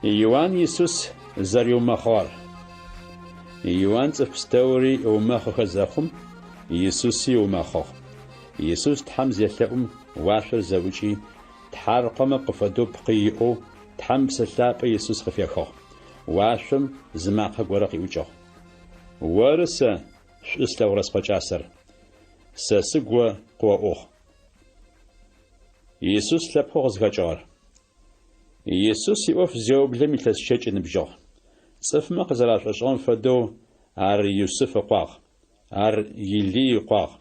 Иоанн Иисус зариумахвар. Иоанн цӏыфстори умахха захум Иисуси умахх. Иисус тхам зелъэӏум уашъор зэучӏи тхьаркъэмэ къыфэдэу пкъиӏэу тхам псэлъапӏэ Иисус къыфехыгъ. Уашъом зы макъэ горэ къиӏукӏыгъ. Оры сэ шӏу слъэгъурэ спэкӏасэр. Сэ сыгу къоӏугъ. Иисус лъэпкъэу къызхэкӏыгъэр. Иисус иӏоф зеублэм илъэсщэкӏ ныбжьыгъ. Цӏыфмэ къызэрашӏошӏыгъэм фэдэу ар Иусуф ыкъуагъ, ар Илий ыкъуагъ,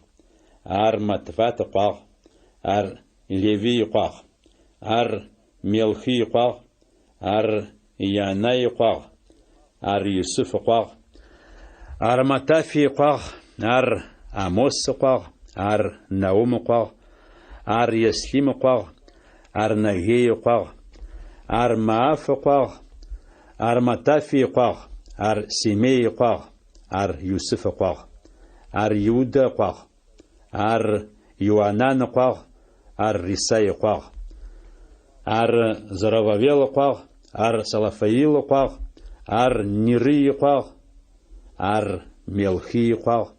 ар Матват ыкъуагъ, ар Левий ыкъуагъ, ар Мелхи ыкъуагъ, ар Янай ыкъуагъ, ар Иусуф ыкъуагъ, ар Матафи ыкъуагъ, ар Амос ыкъуагъ, ар Наум ыкъуагъ, ар Еслим ыкъуагъ, ар Нагей ыкъуагъ, ар Маф ыкъуагъ, ар Матафи ыкъуагъ, ар Семей ыкъуагъ, ар Иусуф ыкъуагъ, ар Иудэ ыкъуагъ, ар Иоанан ыкъуагъ, ар Рисай ыкъуагъ, ар Зоровавел ыкъуагъ, ар Салафаил ыкъуагъ, ар Нирий ыкъуагъ, ар Мелхи ыкъуагъ,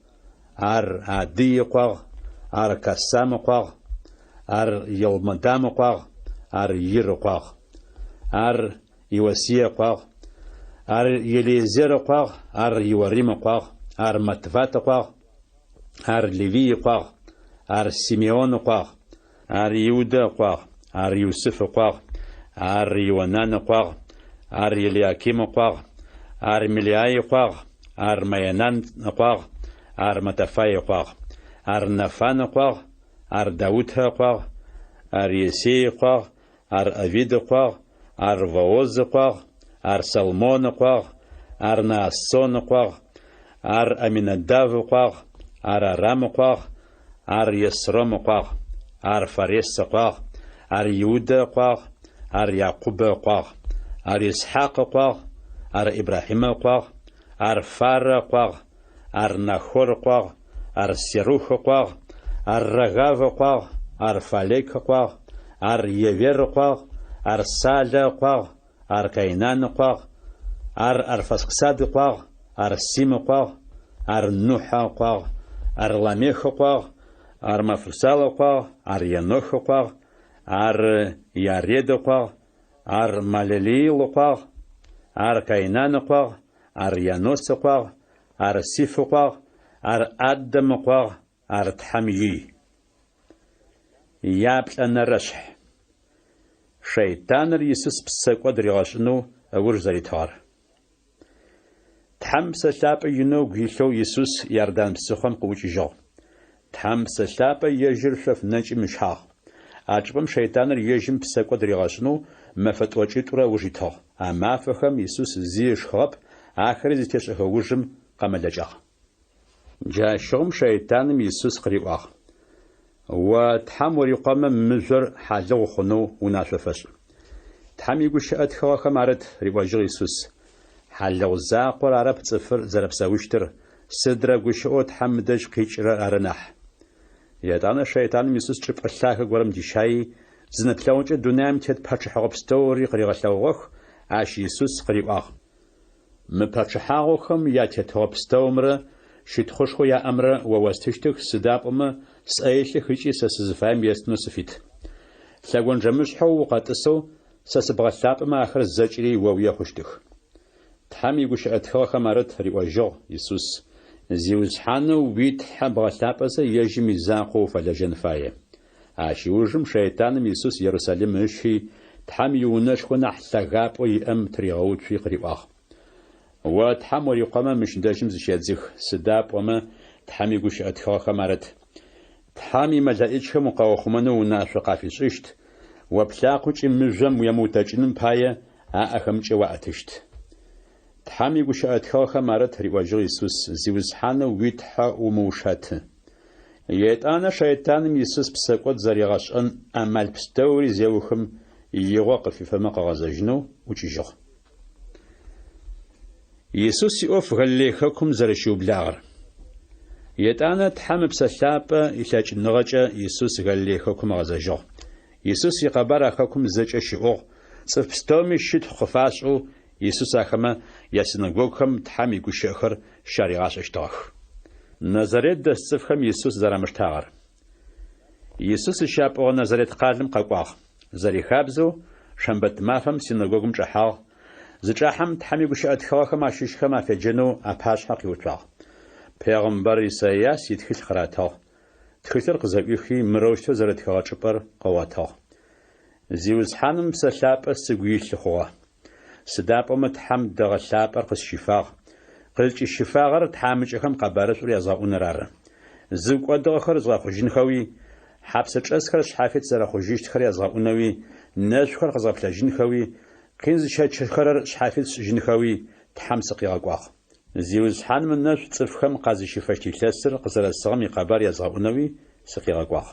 ар Ади ыкъуагъ, ар Касам ыкъуагъ, ар Елмадам ыкъуагъ, ар Ир ыкъуагъ, ар Иосия ыкъуагъ, ар Елизер ыкъуагъ, ар Иорим ыкъуагъ, ар Матват ыкъуагъ, ар Левий ыкъуагъ, ар Симеон ыкъуагъ, ар Иудэ ыкъуагъ, ар Иусуф ыкъуагъ, ар Иоанан ыкъуагъ, ар Елиаким ыкъуагъ, ар Милиай ыкъуагъ, ар Маянан ыкъуагъ, ар Матафай ыкъуагъ, ар Нафан ыкъуагъ, ар Дауд ыкъуагъ, ар Есей ыкъуагъ, ар Авид ыкъуагъ, ар Вооз ыкъуагъ, ар Салмон ыкъуагъ, ар Наасон ыкъуагъ, ар Аминадав ыкъуагъ, ар Арам ыкъуагъ, ар Есром ыкъуагъ, ар Фарес ыкъуагъ, ар Иудэ ыкъуагъ, ар Якъубэ ыкъуагъ, ар Исхьакъ ыкъуагъ, ар Ибрахьим ыкъуагъ, ар Фарэ ыкъуагъ, ар Нахор ыкъуагъ, ар Серух ыкъуагъ, ар Рагав ыкъуагъ, ар Фалек ыкъуагъ, ар Евер ыкъуагъ, ар Салэ ыкъуагъ, ар Кайнан ыкъуагъ, ар Арфаксад ыкъуагъ, ар Сим ыкъуагъ, ар Нухь ыкъуагъ, ар Ламех ыкъуагъ, ар Мафусал ыкъуагъ, ар Енох ыкъуагъ, ар Яред ыкъуагъ, ар Малелиил ыкъуагъ, ар Кайнан ыкъуагъ, ар Янос ыкъуагъ, ар Сиф ыкъуагъ, ар Адам ыкъуагъ, ар Тхьамий. Яплӏэнэрэшъхь. Шейтаныр Иисус псэкӏо дригъэшӏынэу ыур зэритыгъэр. Тхьам псэлъапӏэ инэу гуилъэу Иисус Иордан псыхъом къыӏукӏыжьыгъ. Тхьам псэлъапӏэ ежьыр шъоф нэкӏым ышъхьагъ. А чӏыпӏэм шейтаныр ежьым псэкӏо дригъэшӏынэу мэфэ тӏокӏитӏурэ ыуж итыгъ. А мафэхэм Иисус зи ышхыгъэп, ахэри зытешӏэхэ ужым къэмэлэкӏагъ. Джащыгъым шейтаным Иисус къыриӏуагъ: «О тхьам урикъомэ мыжъор хьалыгъу хъунэу унашъофэшӏ». Тхьам игущыӏэтхэхэм арэт риӏожьыгъ Иисус. Хьалыгъу закъор арэп цӏыфыр зэрэпсэущтыр. Сыдрэ гущыӏэу тхьам мыдэжь къикӏырэр ары нахь. Етӏанэ шейтаным Иисус чӏыпӏэ лъагэ горэм дищаи зынэплъэгъукӏэ дунаим тет пэчыхьагъо пстэури къыригъэлъэгъугъэх, ащ Иисус къыриӏуагъ: «Мы пэчыхьагъохэм ятетыгъэ пстэумрэ щитхъушхо яӏэмрэ о остыщтых, сыдапӏэмэ сӏэилъых ыкӏи сэ сызыфаем естынэу сыфит. Лъэгуонжэмышъхьэу укъэтӏысэу сэ сыбгъэлъапӏэмэ ахэр зэкӏри о уехъущтых». Тхьам игущыӏэтхэхэм арэт риӏожьыгъ Иисус: «Зиузхьанэу уитхьэ бгъэлъапӏэзэ ежьым изакъоу уфэлэжьэн фае». Ащ иужым шейтаным Иисус Иерусалим ышхи тхьам иунэшхо нахь лъагапӏо иӏэм тригъэуцуи къыриӏуагъ: «О тхьам урикъомэ мыщ дэжьым зыщедзых, сыдапӏомэ тхьам игущыӏэтхэхэм арэт. Тхьам имэлэӏикӏхэм укъэухъумэнэу унашъо къафишӏыщт, оплъакъукӏи мыжъом уемыутэкӏыным пае аӏэхэмкӏэ уаӏэтыщт». Тхьам игущыӏэтхэхэм арэт риӏожьыгъ Иисус: «Зиузхьанэу уитхьэ умыушъэты». Етӏанэ шейтаным Иисус псэкӏо зэригъэшӏэн ӏэмал пстэури зеухым игъо къыфифэмэ къэгъэзэжьынэу ӏукӏыжьыгъ. Иисус иӏоф Галилей хэкум зэрыщиублагъэр. Етӏанэ тхьам ыпсэлъапӏэ илъэкӏыныгъэкӏэ Иисус Галилей хэкум ыгъэзэжьыгъ. Иисус икъэбар а хэкум зэкӏэ щыӏыгъ, صف بستومي شيت خفاشو يسوس أخما يا سيناغوغهم تحم يقوشخر شاريغاش اشتاخ نظريت دس صفهم يسوس زرا مشتاغر يسوس الشاب أو نظريت قادم قاقواغ زري خابزو شنبت مافهم سيناغوغم جحاغ زجاحم تحم يقوشات خواخم عشيشخم أفجنو أباش حقي وطاغ پیغمبر إساياس يتخل خراتاغ تخلر قزاقيخي مروشتو زرد خواچپر قواتاغ زيوز حانم سلاب السقويل لخوا سداب متحم دغلاب أرقص شفاغ قلت الشفاغر تحامجهم قبارس ورياضاؤون رار زوق ودغخر زغاخو جنخوي حبسج أسخر شحافت زراخو جيشت خرياضاؤونوي ناشخر قزابلا جنخوي قينز شخرر شحافت جنخوي تحمسق يغاقواغ زيوز حان من ناس تصفخم قازي شفاشتي تلسر قزر السغم يقابار ياضاؤونوي سقيغاقواغ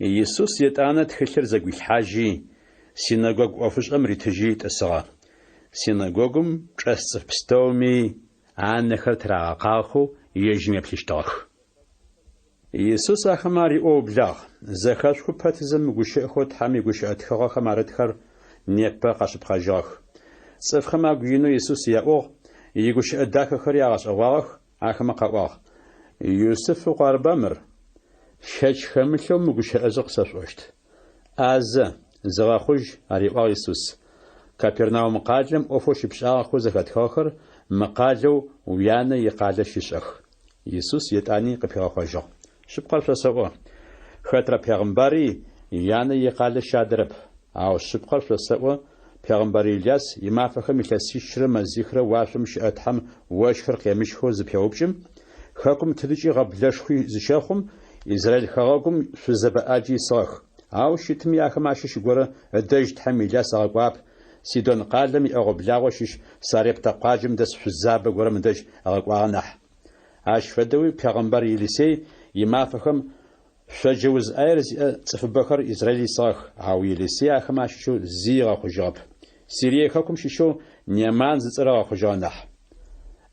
يسوس يتانا تخلر زقوي الحاجي سيناغوغ أوفش أمري تجي تأسغا سيناغوغم جاسف بستومي عانخر تراغاقاخو يجمي بلشتاخ يسوس أخماري أو بلاغ زخاشخو باتزم غوشيخو تحامي غوشياتخغا خمارتخر نيبا قاشب خاجاخ صفخما غينو يسوس يأوغ يغوشي أداخخر ياغاش أواغ أخما قاواغ يوسف قاربامر شاش خملو مغوشي أزق سفوشت أزا زغاخوج أريواغ يسوس كابرناوم قادلم أوفوش بشاغخو زخاتخاخر مقالو ويانا يقال شيشخ يسوس يتاني قفيغاخوجا شبقال فلسوا خطر پیغمبري يانا يقال شادرب أو شبقال فلسوا پیغمبري الياس يمافخم يلسيشر مزيخر واشم شأتحم واشخر قيمشخو زبيوبجم خاكم تدجي غبلشخي زشاخم إزرائيل خاغاكم شزبآجي صاخ أو شتمي أخم عشيش غورا دجت حميلا ساقواب سيدون قادم أغبلاغوشيش ساريب تقاجم دس حزاب غورا من دج أغقواغنح عاش فدوي پیغمبر يليسي يمافخم شجوز أيرز تفبخر إسرائيلي صاخ أو يليسي أخم عشيشو زيغا خجاب سيريه خاكم شيشو نيمان زيزرا خجانح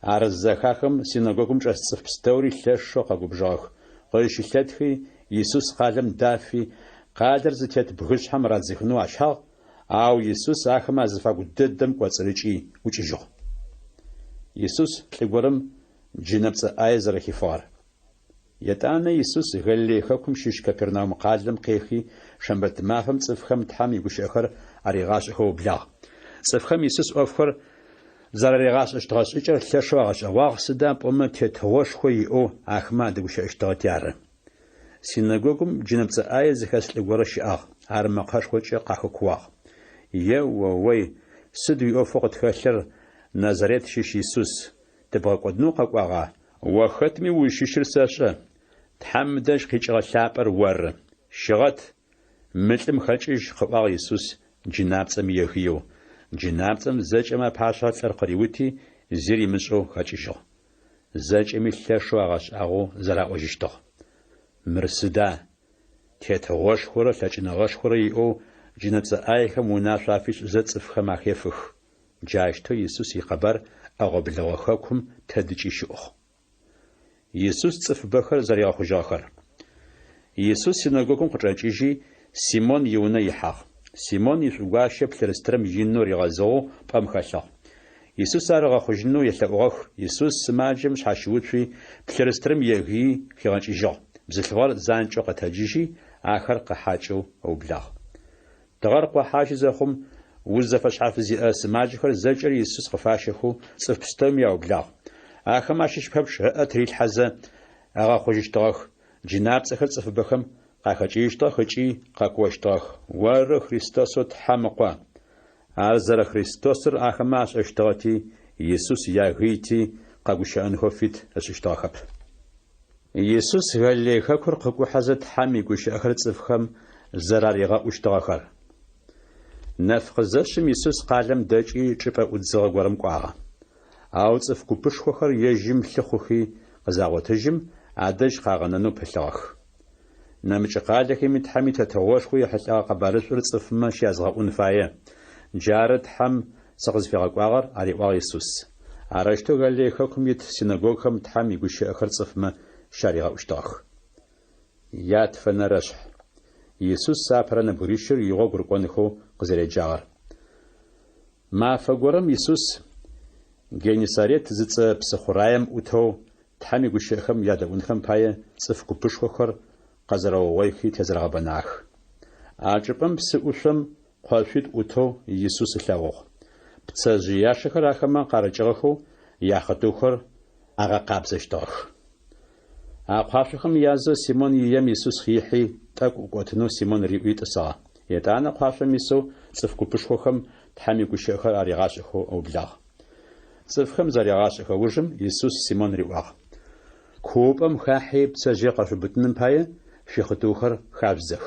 عرز زخاخم سيناغوكم جاسف بستوري لشو قاقوبجاخ قيش الثدخي يسوس قالم دافي قادر زتيت بغش حم رازخنو عشاق أو يسوس آخما زفا قددم قواتسريجي وچيجو يسوس تلقورم جنبس آيز رخيفار يتانا يسوس غلي خاكم شيش كابرناوم قادم قيخي شنبت مافم صفخم تحام يقوش أخر عريغاش هو بلاغ صفخم يسوس أفخر زراريغاش اشتغاش إجر لشواغش أواغ سدام بأمم تيتهوش خوي أو آخما دقوش اشتغات يارن سيناغوغم جنبس آيز خاس لغورش آغ عرمقاش خوش قاخو كواغ يووي سدوي أفوق تخشر نظريت شيش يسوس تبغى قدنو قاقواغا وختمي وشيشر ساشا تحمدش خيشغا شابر ور شغت ملتم خلشش خواغ يسوس جنابسم يخيو جنابسم زجما باشا ترقريوتي زيري مشو خلششو زجمي لشواغش أغو زرا وجشتو مرسدا تيتغوش خورا لجنغوش خورا يو جنبس آيخم وناشافيش زتصفخم أخيفخ جاشتو يسوس يقبر أغو بلغوخاكم تدجي شوخ يسوس تصف بخر زريا خجاخر يسوس سيناغوكم قرأجيجي سيمون يونا يحاق سيمون يسوغاشي بلرسترم ينو رغازو بامخاشا يسوس أرغا خجنو يتلغوخ يسوس سماجم شاشوتري بلرسترم يغي خيغانجيجو بزلغار زانجو قتاجيجي آخر قحاجو أو بلاغ تغرق وحاجزهم وزفش حافزي سماجخر زجر يسوس قفاشخو صف بستوم يا بلاغ آخر ماشيش بحبش أتري الحزة أغا خوجشتاخ جناب سخل صف بخم قاخجيشتاخ خجي قاكوشتاخ ور خريستوسو تحمقوا أرزر خريستوسر آخر ماش اشتغتي يسوس ياغيتي قاقوشان خوفيت أشتاخب يسوس غالي خاكور قاقو حزة حامي قوش أخر صفخم زراريغا أشتاخر نفق زشم يسوس قالم داجي جبا أدزغ غورم قواغا أو صف كوبش خوخر يجم لخوخي قزاغو تجم عدج قاغنانو بلغخ نمج قالكي متحمي تتغوش خوي حتى قبارس ورصف ما شيازغا أنفايا جارد حم سقز في قواغر أريواغ يسوس عرشتو قال لي خاكم يت سيناغوغهم تحمي قوش أخر صف ما شاريغا أشتاخ يات فنرشح يسوس سافرنا بريشر يغو قرقونخو قزري جاغر мафэгорым Иисус Генесарет зыцӏэ псыхъураем ӏутэу тхьэм и гущыӏэхэм ядэӏунхэм пае цӏыф гупышхохэр къазэрэугъоихи тезэрагъэбэнах. А чӏыпӏэм псы ӏушъом кхъуэшъуитӏу ӏутэу Иисус ылъэгъугъ. Пцэжъыяшэхэр ахэмэ къарыкӏыгъэхэу яхъэтыухэр агъэкъабзэщтыгъэх. А кхъуафщэхэм язэ Симон ием Иисус хихьи тӏэкӏу укӏотынэу Симон риӏуи тӏысыгъэ. Етӏанэ кхъуафщэм исэу цӏыф гупышхохэм тхьэм и гущыӏэхэр аригъашӏэхэу ӏэублагъ. Цӏыфхэм зэригъашӏэхэ ужым Иисус Симон риӏуагъ: куупӏэм хахьи пцэжъые къэшъубытыным пае шъуихъытыухэр хабзэх.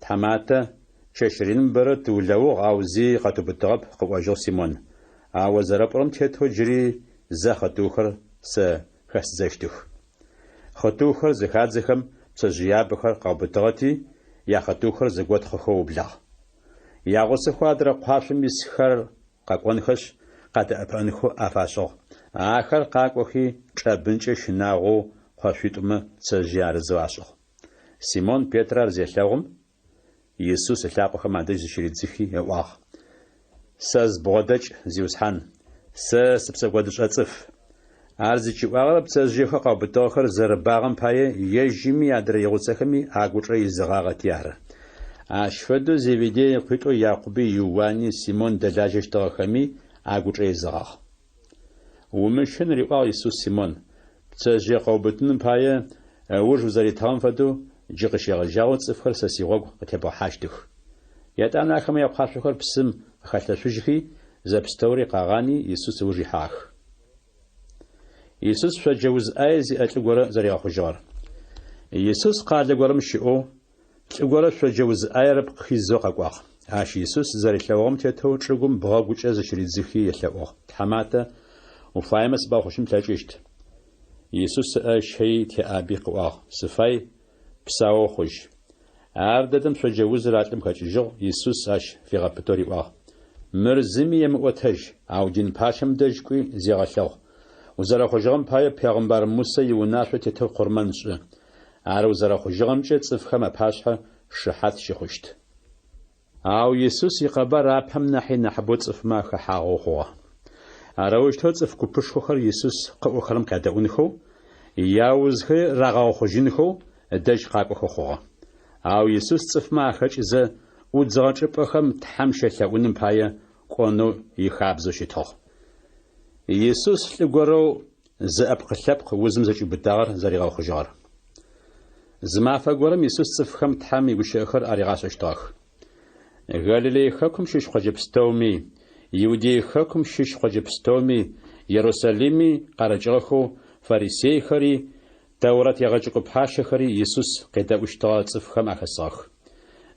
Тхьэматэ чэщырин бэрэ тыулъэгъугъ, ау зи къэтубытыгъэп, къыӏуэжьыгъ Симон. Ауэ зэрэпӏырэм тетэу джыри зэ хъэтыухэр сэ хэсзэщтых. Хъэтыухэр зыхадзэхэм пцэжъыябэхэр къаубытыгъэти, я хъэтыухэр зэгуэтхъэхэу ублагъ. Ягъусэху адрэ кхъуафщэм исхэр къэкӏуэнхэщ къадэӏэпыӏэнхэу афащыгъ. Ахэр къакӏуэхи чӏэбынкӏэ шынагъоу кхъуэшъуитӏумэ пцэжъые арызэу ащыгъ. Симон Петр ар зелъэгъум Иисус ылъапӏэхэм адэжь зыщыридзыхи ыӏуагъ: сэ збгъуэдэкӏ зиусхьэн, сэ сыпсэкӏуэдыщӏэ цӏыф. Ар зыкӏиӏуагъэр пцэжъыехэр къаубытыгъэхэр зэрыбагъэм пае ежьими адрэ игъусэхэми агушӏэ изыгъагъэти ары. Ащ фэдэу Зеведей къуитӏу Якъуби, Иоанни, Симон дэлажьэщтыгъэхэми агушӏэ изыгъагъ. Умышын риӏуагъ Иисус Симон: пцэжъые къаубытыным пае уж узэритыгъэм фэдэу джы къыщегъэжьагъэу цӏыфхэр сэ си гъуэгу къытебгъэхьащтых. Етӏанэ ахэмэ я кхъуафщэхэр псым къыхэлъэщыжьхи зэпстэури къагъани Иисус ыуж ихьагъэх. Иисус шъоджэ уз ӏае зиӏэ лӏы горэ зэригъэхъужьыгъэр. Иисус къалэ горэм щыӏэу лӏы горэ шъоджэ уз ӏаер къыхизэу къэкӏуагъ. Ащ Иисус зэрилъэгъугъэм тетэу чӏыгум бгъэгукӏэ зыщыридзыхи елъэӏугъ. Тхьэматэ уфаемэ сыбагъущым плъэкӏыщт. Иисус ыӏэ щхьей теӏаби къыӏуагъ: сыфай, псауэ хъужь. Ар дэдэм шъоджэ узыр а лӏым хэкӏыжьыгъ. Иисус ащ фигъэпытэу риӏуагъ: мыр зыми емыӏуэтэж, ау дин пащэм дэжь кӏуи зегъэлъэгъу. Узэрэхъужьыгъэм пае Пегъымбар Мусэ и унашъо тетэу хъурмэн шӏы. Ар узэрэхъужьыгъэмкӏэ цӏыфхэм апашъхьэ шыхьэт щыхъущт. Ау Иисус икъэбар апэм нахьи нэхъыбэу цӏыфмэ хэхьагъэу хъугъэ. Арэущтэу цӏыф гупышхохэр Иисус къыӏохэрэм къадэӏунхэу, яузхэри рагъэгъухъужьынхэу дэжь къакӏохэу хъугъэ. Ау Иисус цӏыфмэ ахэкӏызэ ӏудзыгъэ чӏыпӏэхэм Тхьэм щэлъэӏуным пае кӏонэу ихабзэу щытыгъ. Иисус лӏы горэу зыӏэпкъ-лъэпкъ узым зэкӏиубытагъэр зэригъэхъужьыгъэр. Зы мафэ горэм Иисус цӏыфхэм Тхьэм и гущыӏэхэр аригъашэщтыгъэх. Галилей хэкум щыщ хъуэджэпстэуми, Иудей хэкум щыщ хъуэджэпстэуми, Иерусалими къарыкӏыгъэхэу фарисейхэри, Таурэт егъэкӏыгъэ пхъашэхэри Иисус къедэӏущтыгъэ цӏыфхэм ахэсыгъэх.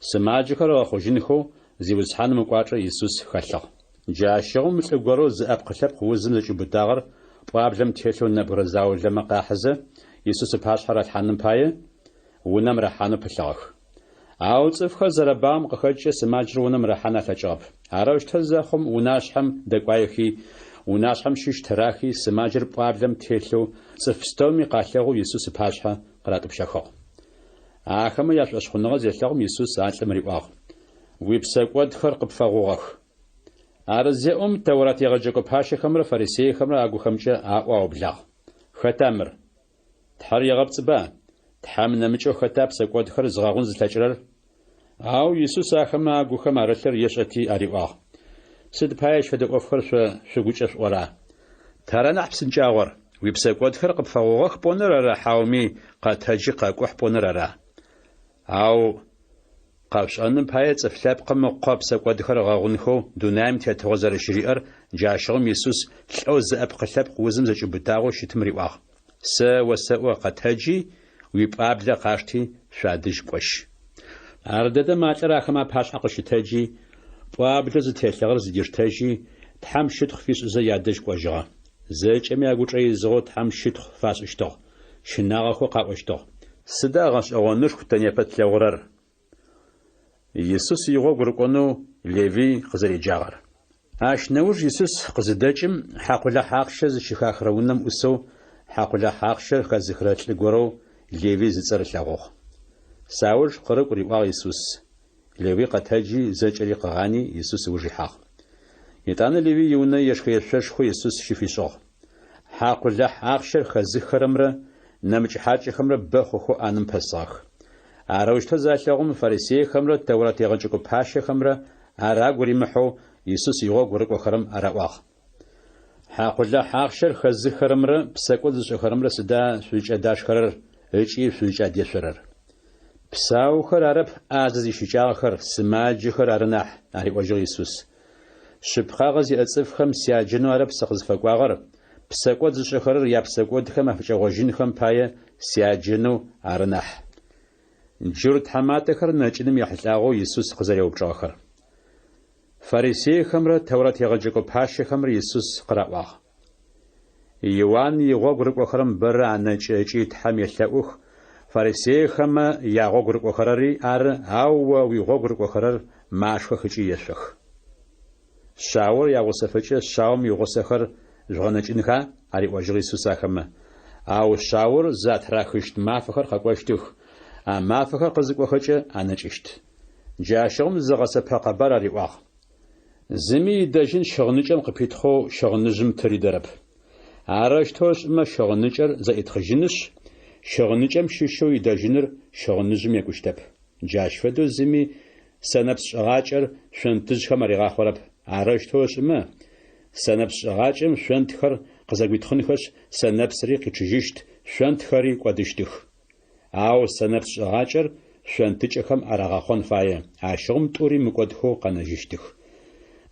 Сымаджэхэр гъэхъужьынхэу зиусхьэным ыкӏуакӏэ Иисус хэлъыгъ. Джащэгъум лӏы горэу зыӏэпкъ-лъэпкъ узым зэкӏиубытагъэр пӏуаблэм телъэу нэбгырэ заулэмэ къахьызэ Иисус ыпашъхьэр алъхьэным пае унэм рэхьанэу пылъыгъэх. Ау цӏыфхэр зэрыбагъым къыхэкӏкӏэ сымаджэр унэм рэхьэн алъэкӏыгъэп. Арэущтэу зэхъум унащхьэм дэкӏуаехи, унащхьэм щыщ тэрахи сымаджэр пӏуаблэм телъэу цӏыф пстэуми къалъэгъуу Иисус ыпашъхьэ къратӏупщэхыгъ. Ахэмэ яшӏошъхъуныгъэ зелъэгъум Иисус а лӏым риӏуагъ: уипсэкӏуэдхэр къыпфэгъугъэх. Арызеӏум Таурэт егъэджакӏуэ пхъашэхэмрэ фарисейхэмрэ а гухэмкӏэ аӏо аублагъ: хэта мыр? Тхьэр егъэпцӏыба? Тхьэм нэмыкӏэу хэта псэкӏуэдхэр згъэгъун зылъэкӏырэр? Ау Иисус ахэмэ а гухэм арылъыр ешӏэти ариӏуагъ: сыд пае фэдэ ӏуэхухэр шъугукӏэ шӏуӏэра? Тэрэ нахь псынкӏагъуэр уипсэкӏуэдхэр къыпфэгъугъэх пӏоныр ара, хьауми къэтэджи къэкӏухь пӏоныр ара? Ау къэпшӏэным пае цӏыф лъэпкъым ыкъо псэкӏуэдхэр гъэгъунхэу дунаим тетыгъэ зэрыщыриӏэр джащэгъум Иисус лӏэу зыӏэпкъ-лъэпкъ узым зэкӏиубытагъэу щытым риӏуагъ: сэ уэсэӏо къэтэджи уи пӏаблэ къашти шъуадэжь кӏощ. Ар дэдэм алӏэр ахэмэ апашъхьэ къыщытэджи, пӏуаблэ зытелъэгъэр зыдищтэжи, Тхьэм щытхъу фишӏызэ ядэжь кӏуэжьыгъэ. Зэкӏэми агушӏэ изыгъэу Тхьэм щытхъу фашӏыщтыгъ, шынагъэхэу къаӏощтыгъ. Сыда гъэшӏэгъонышху тэнепэ тлъэгъурэр? Иисус игъогу рыкӏонэу Левий къызэреджагъэр. Ащ нэужь Иисус къызыдэкӏым хьакъулэ хьакъщэ зыщыхахрэ унэм ӏусэу хьакъулэ хьакъщэр хэзыхрэ лӏы горэу Левий зыцӏэрылъэгъугъ. Сауж къырыкӏу риӏуагъ Иисус. Левий къэтэджи зэкӏэри къыгъани Иисус ыуж ихьагъ. يتأنا ليبي يونا يشخو يسوس شفيشغ حاقل حاقشر خزخرمرة نمج حاج خمرة بخوخو أنم بساخ عروشتا زاشلغم فريسي خمرة تورات يغنجكو باشي خمرة عراغوري محو يسوس يغو غورك وخرم عراواخ حاقل حاقشر خزخرمرة بساقود زشخرمرة سدا سويج أداش خرر هيجي سويج أديش خرر بساو خر عرب عزيزي شجاع خر سماج خر عرناح ناري وجه يسوس شبخاغزي أتصف خم سياجنو عرب سخز فقواغر بساقود زشخرر يا بساقود خم أفجاغوجين خم باية سياجنو عرناح جرد حمات خر نجنم يحلاغو يسوس خزر يوبجا خر فريسي خمر تورات يغلجكو باشي خمر يسوس قرأواغ يوان يغوغرق وخرم برا نجي تحم يحلاوخ فريسي خما يغوغرق وخرري أو ويغوغرق وخرر ماشخ خجي يشخ شاور يغوصفجي شاوم يغوصخر جغنجنخا أري وجغي سوسا خما أو شاور ذات راخشت مافخر خقوشتوخ مافخر قزق وخجي أنجشت جاشغم زغسفا قبر أري واغ زمي دجن شغنجم قبيتخو شغنجم تري درب عرشتوش ما شغنجر زايد خجنش شغنجم شيشو يدجنر شغنجم يكوشتب جاش فدو زمي سنبس شغاجر شنتج خمري غاخورب عرشتوش ما سنبس شغاجم شنتخر قزق بيتخنخش سنبس ريقي تجيشت شنتخري قدشتخ أو سنبس شغاجر شنتج خم أرغاخون فاية عشغم توري مقودخو قنجشتخ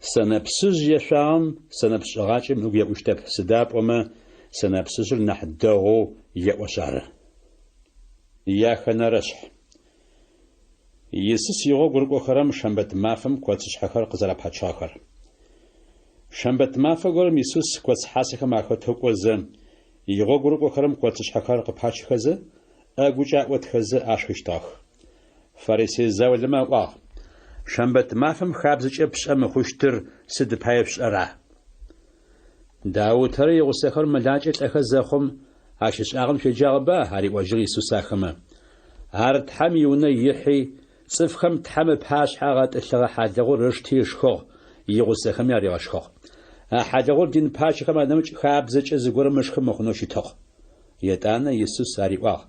سنبسج يشام سنبس غاچم نو يقشتب سداب وما سنبسج نحدغو يوشار يا خنرش يسس يغو غرغو خرم شنبت مافم كوتش حخر قزرب حچاخر شنبت ماف غرم يسس كوتش حاسخ ماخو توقوز يغو غرغو خرم كوتش حخر قپاچ خز اگوجا وت خز اشخشتاخ فريسي زاولما واخ شنبت مافم خابزج بشأم خوشتر سد بايفش أرا داو تري يغسخر ملاجت أخزاخم عشش أغم شجاغبا هاري وجري سوساخما هارت حميونا يحي صفخم تحم باش حاغت أشلغ حادغور رشتيش خو يغسخم ياري غشخو حادغور دين باش خما نمج خابزج أزغور مشخم مخنوشي تخ يتانا يسوس هاري واغ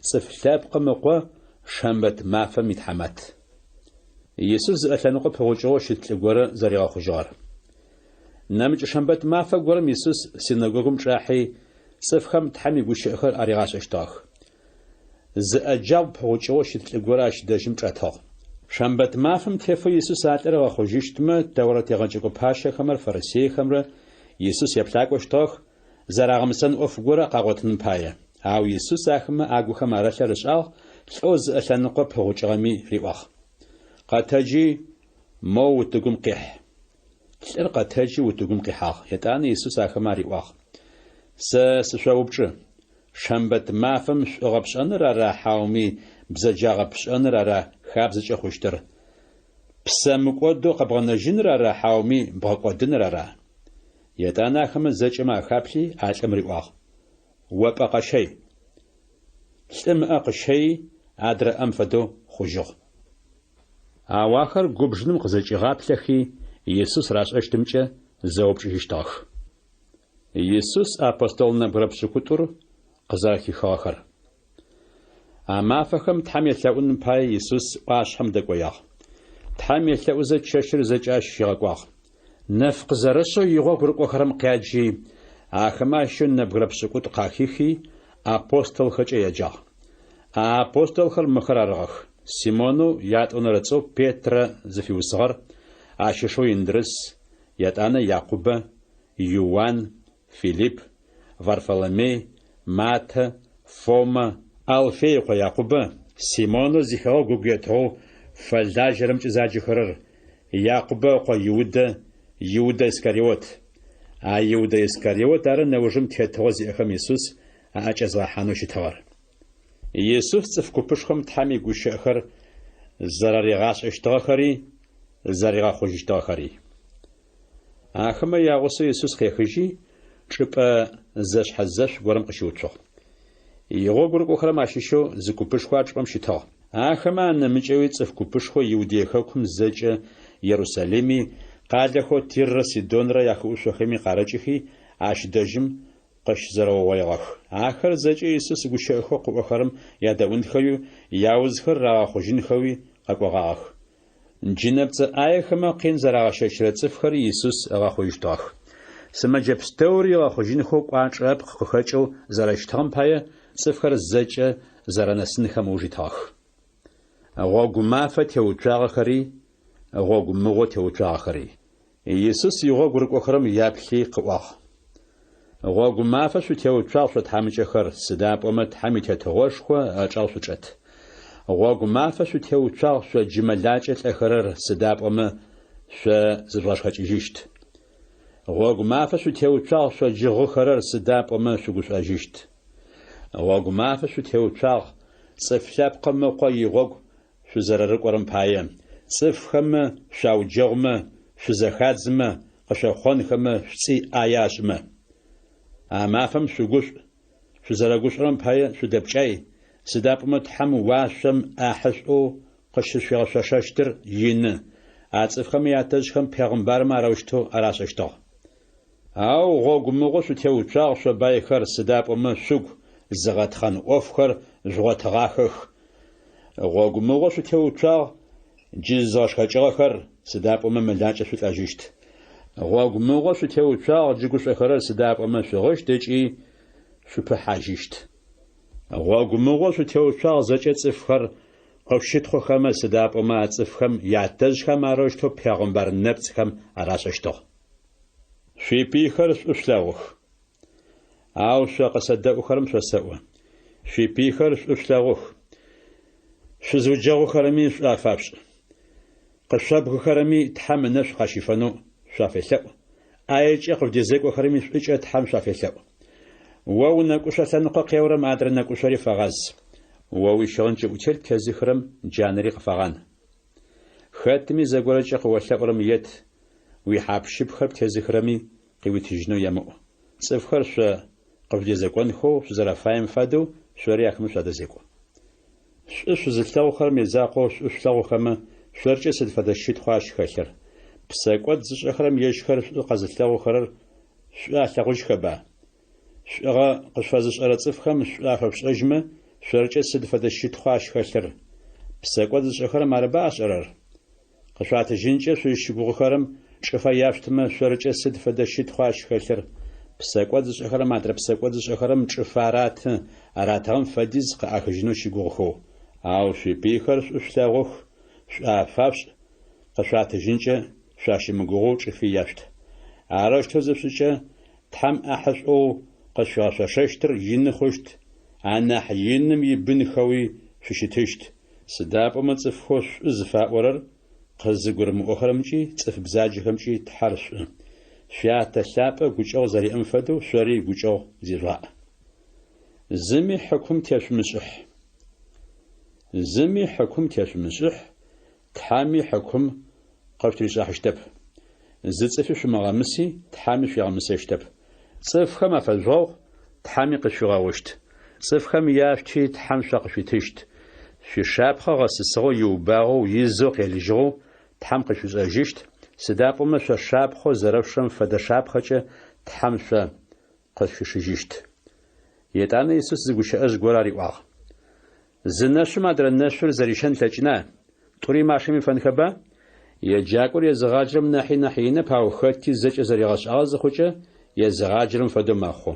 صفلاب قمقوا شنبت مافم يتحمت يسوس أثناء بحوجه شتلقورة زريعة خجار نمج شنبت ما فقورم يسوس سيناغوغم شاحي صفخم تحمي بوش أخر أريغاش أشتاخ زأجاب بحوجه شتلقورة أشداجم شاتاخ شنبت ما فم تفو يسوس أترى وخجيشتما دورة يغنجكو باشا خمر فرسي خمر يسوس يبلاك أشتاخ زراغمسن أفقورة قاقوتن بايا أو يسوس أخما أقو خمارة رشاخ لأوز أثناء بحوجه مي ريواخ قتاجي مو وتقوم قح تلر قتاجي وتقوم قحاخ يتاني يسوس أخماري واخ سشوبج شنبت مافم غبش أنر را حاومي بزجا غبش أنر را خابزج خوشتر بسمقودو قبغنجن را حاومي بغقودن را يتانا خم زجما خابشي عالمري واخ وبقى شيء سم أقشي عدر أنفدو خجوغ أواخر قبجنم قزج غابلخي يسوس راش أشتمچه زوبجيشتاخ يسوس أبوستولنا بربشكوتور قزاكي خاخر أما فخم تحمي ثاون باي يسوس باش حمد قوياخ تحمي ثاوزة تششر زجاش شيغاقواخ نفق زرشو يغو قرقو خرم قياجي أخما شن نبربشكوت قاخيخي أبوستول خج يجاخ أبوستول خل مخرارغخ سيمونو يات أنرتسو بيتر زفي وصغر عششو يندرس يات أنا يعقوب يوان فيليب وارفلمي مات فوما ألفي يعقوب سيمونو زيخو غوغيتو فالداجرم جزاجي خرر يعقوب يودا إسكاريوت يودا إسكاريوت أرى نوجم تهتوزي أخم يسوس أجزا حانوشي توار يسوس تفكوبشخم تحمي قوش أخر زراري غاش اشتاخري زراري خوش اشتاخري أخما يغوصو يسوس خيخجي شبا زش حزش ورم قشيوتشو يغو قرقو خرم عشيشو زكوبشخو عجبم شتاخ أخما نمجوي تفكوبشخو يوديخوكم زج يروساليمي قالخو تير سيدونرا يخوشخمي قارچخي اشدجم قش زروويغخ آخر زجي يسوس غشخو قوخرم يادونخيو ياوزخر راخوجينخوي ققوغاخ جنبت آيخما قين زراغششرصفخر يسوس راخوجتاخ سمجبستوري راخوجينخو قانچرب قخچو زرشتام پاي صفخر زجه زرانسنخم وجتاخ غوغمافه توچاغخري غوغمغو توچاغخري يسوس يغوغرقخرم يابخي قواخ غوغمافه شو توچاغ شو تامچخر سدابومه تاميتهوشخو اچاو شوچت غوغمافه شو توچاغ شو جملاچه لخرر سدابومه شو زراشخچيشت غوغمافه شو توچاغ شو جغخرر سدابومه شو گوشاجيشت غوغمافه شو توچاغ صفشابقم قوي غوغ شو زررقورم پايه صفخم شاوجغم شو زخازم قشخونخم شي آياشم امافم شو گوش شو زرگوشرم پايه شو دبچاي سدابم تحم واشم احشو قشششششتر ين اصفخم ياتجخم پیغمبر ماروشتو اراششتو او غوغمغو شو توچاغ شو بايخر سدابم شوگ زغتخن اوفخر جوتغاخخ غوغمغو شو توچاغ جزاشخچغخر سدابم ملاچه شو تاجيشت غوغمغو شو توچاغ جگوشخر سدابم شوغش دچي شو پحاجيشت غوغمغو شو توچاغ زچه صفخر قوشتخو خم سدابم اصفخم ياتجخم اروشتو پیغمبر نبصخم اراششتو شيبيخر شوشلاوخ او شو قصدقخرم شو سوا شيبيخر شوشلاوخ شو زوجغخرمي شو افابش قشبخرمي تحمنش خشيفنو شافيسو ايچ قفديزقخرمي شو تحم شافيسو وو نقوشسنقو قيورم ادرنقوشري فغاز وو شونچ اوچل كزخرم جانري قفغان ختمي زغورچ قوشقرم يت وي حابشب خب تزخرمي قويتجنو يمو صفخر شو قفديزقون خو زرافايم فادو شوري اخم شادزيكو شو زلتاو خرمي زاقو شو خما شورچ سدفدشيت خواش خخر بسقوت زشخرم يشخر قزلتاو خرر شو اخلاقوش خبا شو قشفازش ارصفخم شو افبشجمه شورچ سدفدشيت خواش خخر بسقوت زشخرم ارباش ارر قشات جنچه شو شبوخرم شفا يافتما شورچ سدفدشيت خواش خخر بسقوت زشخرم ادر بسقوت زشخرم چفارات اراتام فديز قاخجنو شيغوخو او شي بيخر شلاغوخ شافابش قشات جنچه شاشمغو چفي يافت اراش توزفشچه تام احشو قشاشششتر ين خوشت انا حينم يبن خوي ششتشت سدابم صفخوش زفاورر قزغرم اوخرمچي صف بزاجخمچي تحرش شيات شابه غوچو زري انفدو شوري غوچو زيرا زمي حكم تشمشح زمي حكم تشمشح تحامي حكم قفتري صاحشتب زصفي شمغامسي تحامي شيغامسشتب صفخم افجو تحامي قشوغاوشت صفخم يافچي تحام شقشتشت شي شابخه غسسو يوباغو يزو قلجو تحام قشوزاجشت سدابم شو شابخو زرفشم فد شابخچه تحام شو قششجشت يتانه يسوس زغوشه از غوراري واغ زنشم ادرنشور زريشن تچنا طوري ماشمي فنخبا يجاكور يزغاجرم نحينه باوختي زچ زريغاش اغاز خوچه يزغاجرم فدو ماخو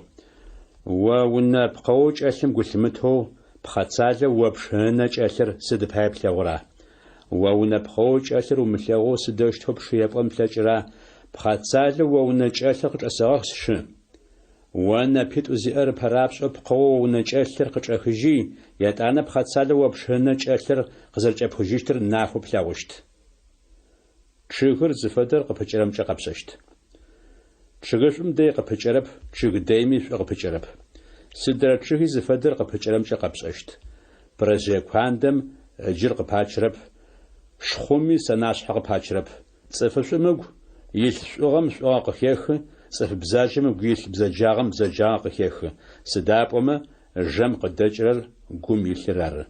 وونا بقوچ اسم گلمتو بخصاجه وبشنه چلر سد پايبلغورا وونا بقوچ اسر وملغو سدشتو بشيپم تلچرا بخصاجه وونا چلر قصاغش وانا بيت ازير پرابش بقونا چلر قچخجي يتانه بخصاجه وبشنه چلر قزلچپخجيشتر ناخو پلاوشت چخر زفدر قپچرم چقبسشت چگشم دي قپچرب چگ ديمي قپچرب سدر چخي زفدر قپچرم چقبسشت برزه كواندم جر قپاچرب شخومي سناش حق پاچرب صفشمغ يلشغم شواق خيخ صف بزاجم گيل بزاجاغم بزاجاق خيخ سدابومه جم قدجرر گوم يلرار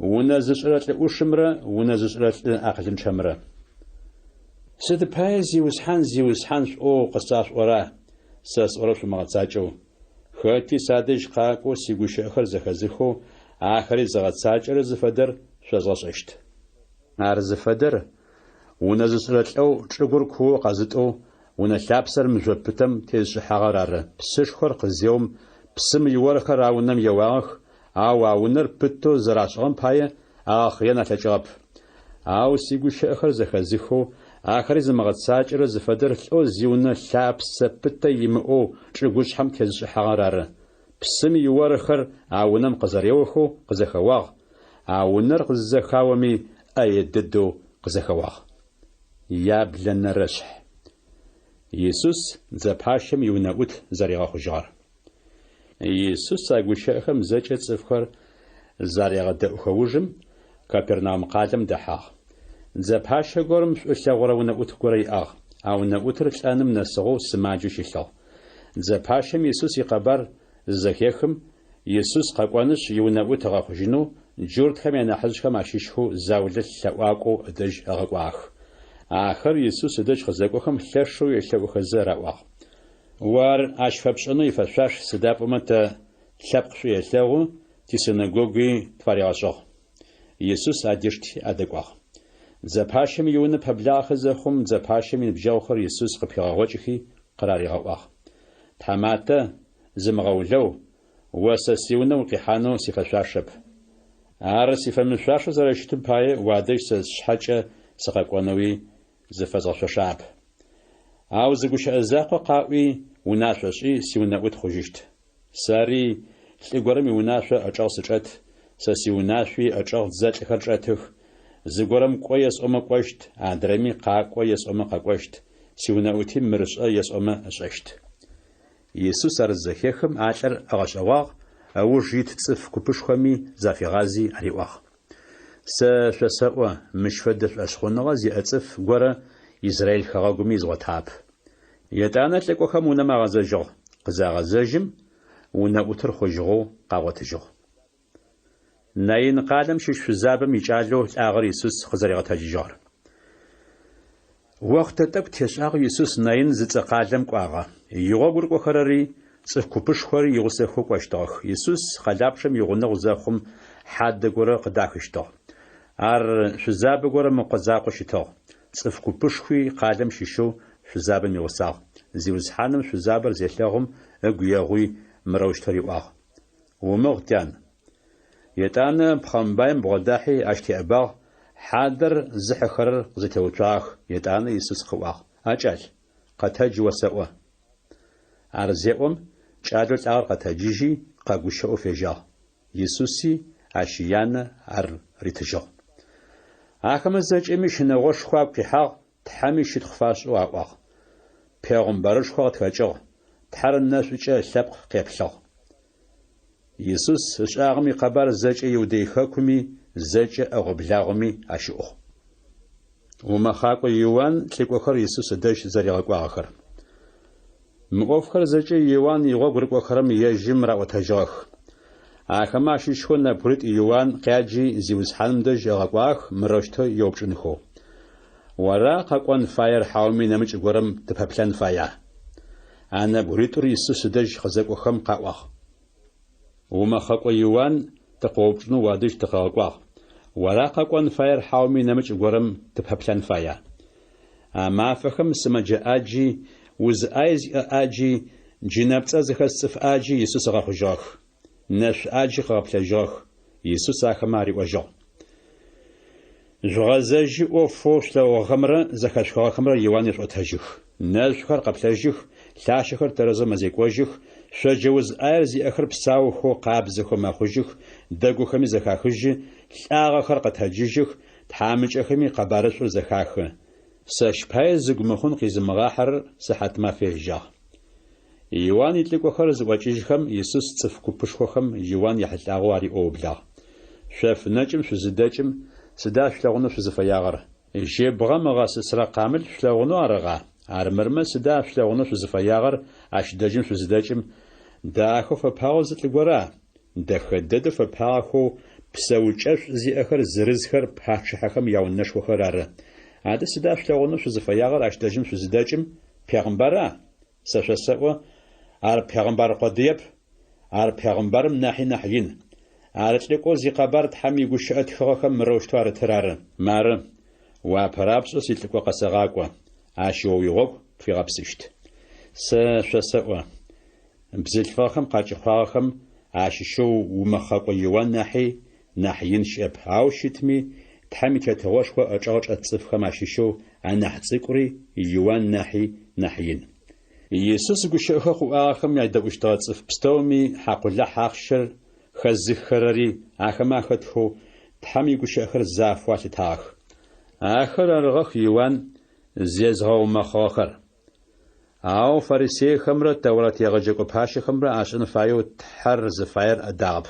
ونزشرت اوشمره ونزشرت اقلم چمره Сыдыпае зиусхьан шӏу къысцӏашӏора, сэ сӏорэ шъумыгъэцакӏэу. Хэти садэжь къакӏо сигущыӏэхэр зэхэзыхэу ахэри зыгъэцакӏэрэ зыфэдэр шъозгъэшӏэщт. Ар зыфэдэр унэ зышӏырэлӏэу чӏыгур куо къазытӏэу унэ лъапсэр мыжъопытэм тезышӏыхьагъэр ары. Псышхэр къызеум псым иорхэр а унэм еуагъэх, ау а унэр пытэу зэрашӏыгъэм пае агъэхъыен алъэкӏыгъэп. Ау сигущыӏэхэр зэхэзыхэу ахэри зымыгъэцакӏэрэ зыфэдэр лӏо зиунэ лъапсэ пытэ имыӏэу чӏыгушъхьэм тезышӏыхьагъэр ары. Псым иорхэр а унэм къызэреохэу къызэхэуагъ, а унэр къызэхауэми ӏэе дэдэу къызэхэуагъ. Яблэнэрэшъхь. Иисус зэпашэм иунэӏут зэрегъэхъужьыгъэр. Иисус а гущыӏэхэм зэкӏэ цӏыфхэр зарегъэдэӏухэужым Капернаум къалэм дэхьагъ. Зэпашэ горэм шӏулъэгъурэ унэӏут горэ иӏагъ. А унэӏутыр лӏэным нэсыгъэу сымаджэу щилъыгъ. Зэпашэм Иисус икъэбар зэхехым Иисус къэкӏуэнышъ иунэӏут ыгъэхъужьынэу джуртхэм я нахьыжъхэм ащыщхэу заулэ лъэӏуакӏоу ыдэжь ыгъэкӏуагъэх. Ахэр Иисус ыдэжь къызэкӏохэм лъэшэу елъэӏухэзэ раӏуагъ. Уар ащ фэпшӏэнэу ифэшъуашъ сыда пӏомэ тэ лъэпкъ елъэгъу тисинагоги тфарегъэшӏыгъ. Иисус адешти адэкӏуагъ. Зэпашэм иунэ пэблагъэхэр зэхъум зэпашэм иныбджэгъухэр Иисус къыпигъэгъокӏыхи къыраригъэӏуагъ. Тхьэматэ зымыгъэулэу о сэ сиунэ укъихьанэу сифэшъуашэп. Ар сифэмышъуашэу зэрэщытым пае уадэжь сэ шъхьэкӏэ сыкъэкӏонэуи зыфэзгъэшъошъап. Ау зыгущыӏэ закъо къаӏуи унашъошӏи сиунэӏут хъужьыщт. Сэри лӏы горэм иунашъо ӏэчӏэгъ сычӏэт, сэ сиунашъуи ӏэчӏэгъ зэкӏэхэр чӏэтых. Зыгорэм кӏо есӏомэ кӏощт, адрэми къакӏо есӏомэ къэкӏощт, сиунэӏути мырышӏэ есӏомэ ышӏэщт. Иисус ар зэхехым алӏэр ӏэгъэшӏэгъуагъ, ауж ит цӏыф купышхуэми зафигъази ариӏуагъ. Сэ шъосэӏо мыщ фэдэ шӏуэшъхъуныгъэ зиӏэ цӏыф горэ Израиль хэгъэгуми изгъотап. Етӏанэ лӏыкӏохэм унэм агъэзэжьыгъ, къызагъэзэжьым унэӏутыр хъужьыгъэу къагъотыжьыгъ. Наин къалэм щыщ шъузабэм икӏалэу лӏагъэр Иисус къызэригъэтэджыжьыгъэр. Уахътэ тӏэкӏу тешӏагъэу Иисус Наин зыцӏэ къалэм кӏуагъэ. Игъогур кӏохэрэри цӏыф купышхуэри игъусэхэу кӏощтыгъэх. Иисус къэлапшэм игъунэгъу зэхъум хьадэ горэ къыдахыщтыгъ. Ар шъузабэ горэ мыкъо закъо щытыгъ. Цӏыф купышхуи къалэм щыщэу шъузабэм игъусагъ. Зиузхьаным шъузабэр зелъэгъум ыгу егъуи мырэущтэр иӏуагъ. Умыгъ Тян. Етӏанэ пхъэмбаем бгъэдахьи ащ теӏэбагъ, хьадэр зыхьэхэрэр къызэтеуцуагъэх. Етӏанэ Иисус къыӏуагъ. Акӏал, къэтэдж осэӏо. Ар зеӏом кӏалэу лӏагъэр къэтэджыжьи къэгущэӏэу фежьагъ. Иисуси ащ янэ ар ритыжьыгъ. Ахэмэ зэкӏэми шынэгъошхуэ къихьагъ, тхьэми щытхъу фашӏэу аӏуагъ. Пегъумбэрышхуэ къытхэкӏыгъ, тхьэр нэшӏукӏэ лъэпкъ къеплъыгъ. Иисус ышӏагъым икъэбар зэкӏэ иудей хэкуми, зэкӏэ ӏэгъуэблагъуми ащыӏугъ. Умэхъакӏо Иоанн лӏыкӏохэр Иисус ыдэжь зэригъэкӏуагъэхэр. Мы ӏофхэр зэкӏэ Иоанн игъогу рыкӏохэрэм ежьым раӏотэжьыгъэх. Ахэмэ ащыщхэу нэбгыритӏ Иоанн къяджи зиузхьаным дэжь эгъэкӏуагъэх, мырэщтэу еупчӏыныхэу. Уара къэкӏуэн фаер хьауми нэмыкӏ горэм тыпэплъэн фая? А нэбгыритӏур Иисус ыдэжь къызэкӏохэм къаӏуагъ. Умэхъакӏо Иоанн тыкъыупчӏынэу уадэжь тыкъэгъэкӏуагъ. Уара къэкӏуэн фаер хьауми нэмыкӏ горэм тыпэплъэн фая? А мафэхэм сымаджэ ӏаджи, уз ӏай зиӏэ ӏаджи, джынапцӏэ зыхэс цӏыф ӏаджи Иисус ыгъэхъужьыгъэх. Нэшъу ӏаджи къыгъэплъэжьыгъэх. Иисус ахэмэ ариӏожьыгъ. Жъугъэзэжьи ӏофэу шлъэгъугъэмрэ зэхэшъугъэхэмрэ Иоанн ешӏотэжьых. Нэшъухэр къэплъэжьых, лъашэхэр тэрэзэу мэзекӏожьых, шъоджэуз ӏаер зиӏэхэр псаухэу къабзэхэу мэхъужьых, дэгухэми зэхахыжьы, лӏагъэхэр къэтэджыжьых, тхьамыкӏэхэми къэбарышъур зэхахы. Сэщ пае зыгу мыхъун къизымыгъахьэрэр сыхьатымэ фежьагъ. Иоанн илӏыкӏохэр зыӏуэкӏыжьхэм Иисус цӏыф купышхуэхэм Иоанн ехьылӏагъэу ариӏоублагъ. Шъофынэкӏым шъузыдэкӏым сыда шъулъэгъунэу шъузыфэягъэр? Жебгъэм ыгъэсысрэ къамыл шъулъэгъунэу арыгъа? Армырмэ сыда шъулъэгъунэу шъузыфэягъэр ащ дэжьым шъузыдэкӏым? Дахэу фэпагъэу зытлъыгора? Дэхэ дэдэу фэпагъэхэу псэукӏэшӏу зиӏэхэр зырызхэр пахъчыхьэхэм яунэшхохэр ары. Ады сыда флъэгъуну шъузыфэягъэр ащ дэжьым шъузыдэкӏым пегъымбэра? Сэ шъосэӏо ар пегъымбэр къодыеп, ар пегъымбэрым нахьи нахь ин. Ар лӏыкӏо зикъэбар тхьэм игущыӏэ тхыгъэхэм мырэущтэу арытыр ары. Мары, уапэрапшӏэ силӏыкӏо къэсэгъакӏо, ащ уигъогу пфигъэпсыщт. Сэ шъосэӏо бзылъфыгъэхэм къакӏыхъуагъэхэм ащыщэу умэхъэкӏо Иоанн нахь ин щыӏэп. Ау щытми тхьэм илъэтыгъошхо ӏэчӏэгъэ цӏыфхэм ащыщэу анахь цӏыкӏури Иоанн нахь ин. Иисус гущыӏэхэ хъугъагъэхэм ядэӏущтыгъэ цӏыф пстэуми хьакъулэ хьахъщэр хэзыххэрэри ахэмэ ахэтхэу тхьэм игущыӏэхэр зафэу алъытагъэх. Ахэр арыгъэх Иоанн зезгъэумэхъыгъэхэр. Ау фарисеихэмрэ Тэурэт егъэджакӏо пащэхэмрэ ашӏын фаеу тхьэр зыфаер ӏэдагъэп.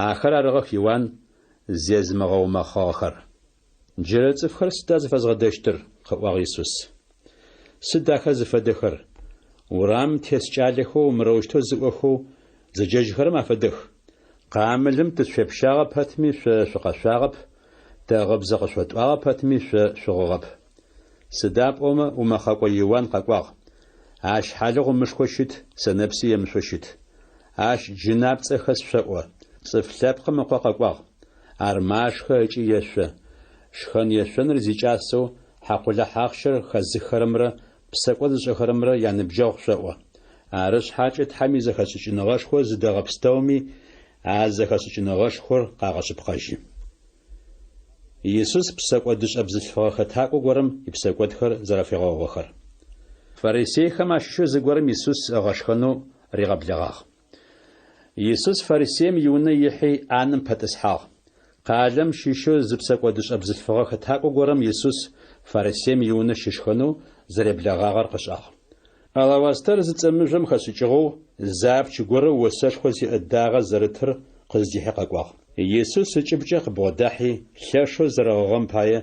Ахэр арыгъэх Иоанн зезмыгъэумэхъыгъэхэр. Джырэ цӏыфхэр сыда зыфэзгъэдэщтыр? Къыӏуагъ Иисус. Сыдаха зыфэдэхэр? Урам тескӏалэхэу мырэущтэу зыӏохэу зэджэжьхэрэм афэдэх. Къамылым тышъуепщагъэ пэтми шъукъэшъуагъэп, дэгъыбзэ къышъотӏуагъэ пэтми шъугъыгъэп. Сыда пӏомэ умэхъэкӏо Иоанн къэкӏуагъ. Ащ хьалыгъу мышхо щыт, сэнэпси емышъо щыт. Ащ джынапцӏэхэ сшъоӏо. Цӏыф лъэпкъым ыкъо къэкӏуагъ. Ар машхэ ыкӏи ешъо. Шхэн ешъоныр зикӏасэу хьакъулэ хьахъщэр хэзыххэрэмрэ псэкӏо зышӏэхэрэмрэ яныбджэгъу шъоӏо. Ары шъхьакӏэ тхьэм изэхэшӏыкӏыныгъэшхо зыдэгъэпстэуми а зэхэшӏыкӏыныгъэшхор къагъэшъыпкъэжьы. Иисус псэкӏо дышӏэ бзылъфыгъэ хэтакӏо горэм ипсэкӏотхэр зэрэфегъэгъохэр. Фарисеихэм ащыщэу зыгорэм Иисус ыгъэшхэнэу ригъэблэгъагъ. Иисус фарисеем иунэ ихьи ӏаным пэтӏысхьагъ. Къалэм щищэу зы псэкӏо дышӏэ бзылъфыгъэ хэтакӏо горэм Иисус фарисеем иунэ щышхэнэу зэреблэгъагъэр къышӏагъ. Алавастэр зыцӏэмыжъом хэшӏыкӏыгъэу запч горэ осэшхо зиӏэдагъэ зэрытыр къыздихьи къэкӏуагъ. Иисус ыкӏыбкӏэ къыбгъодахьи лъэшэу зэрэгъэгъэм пае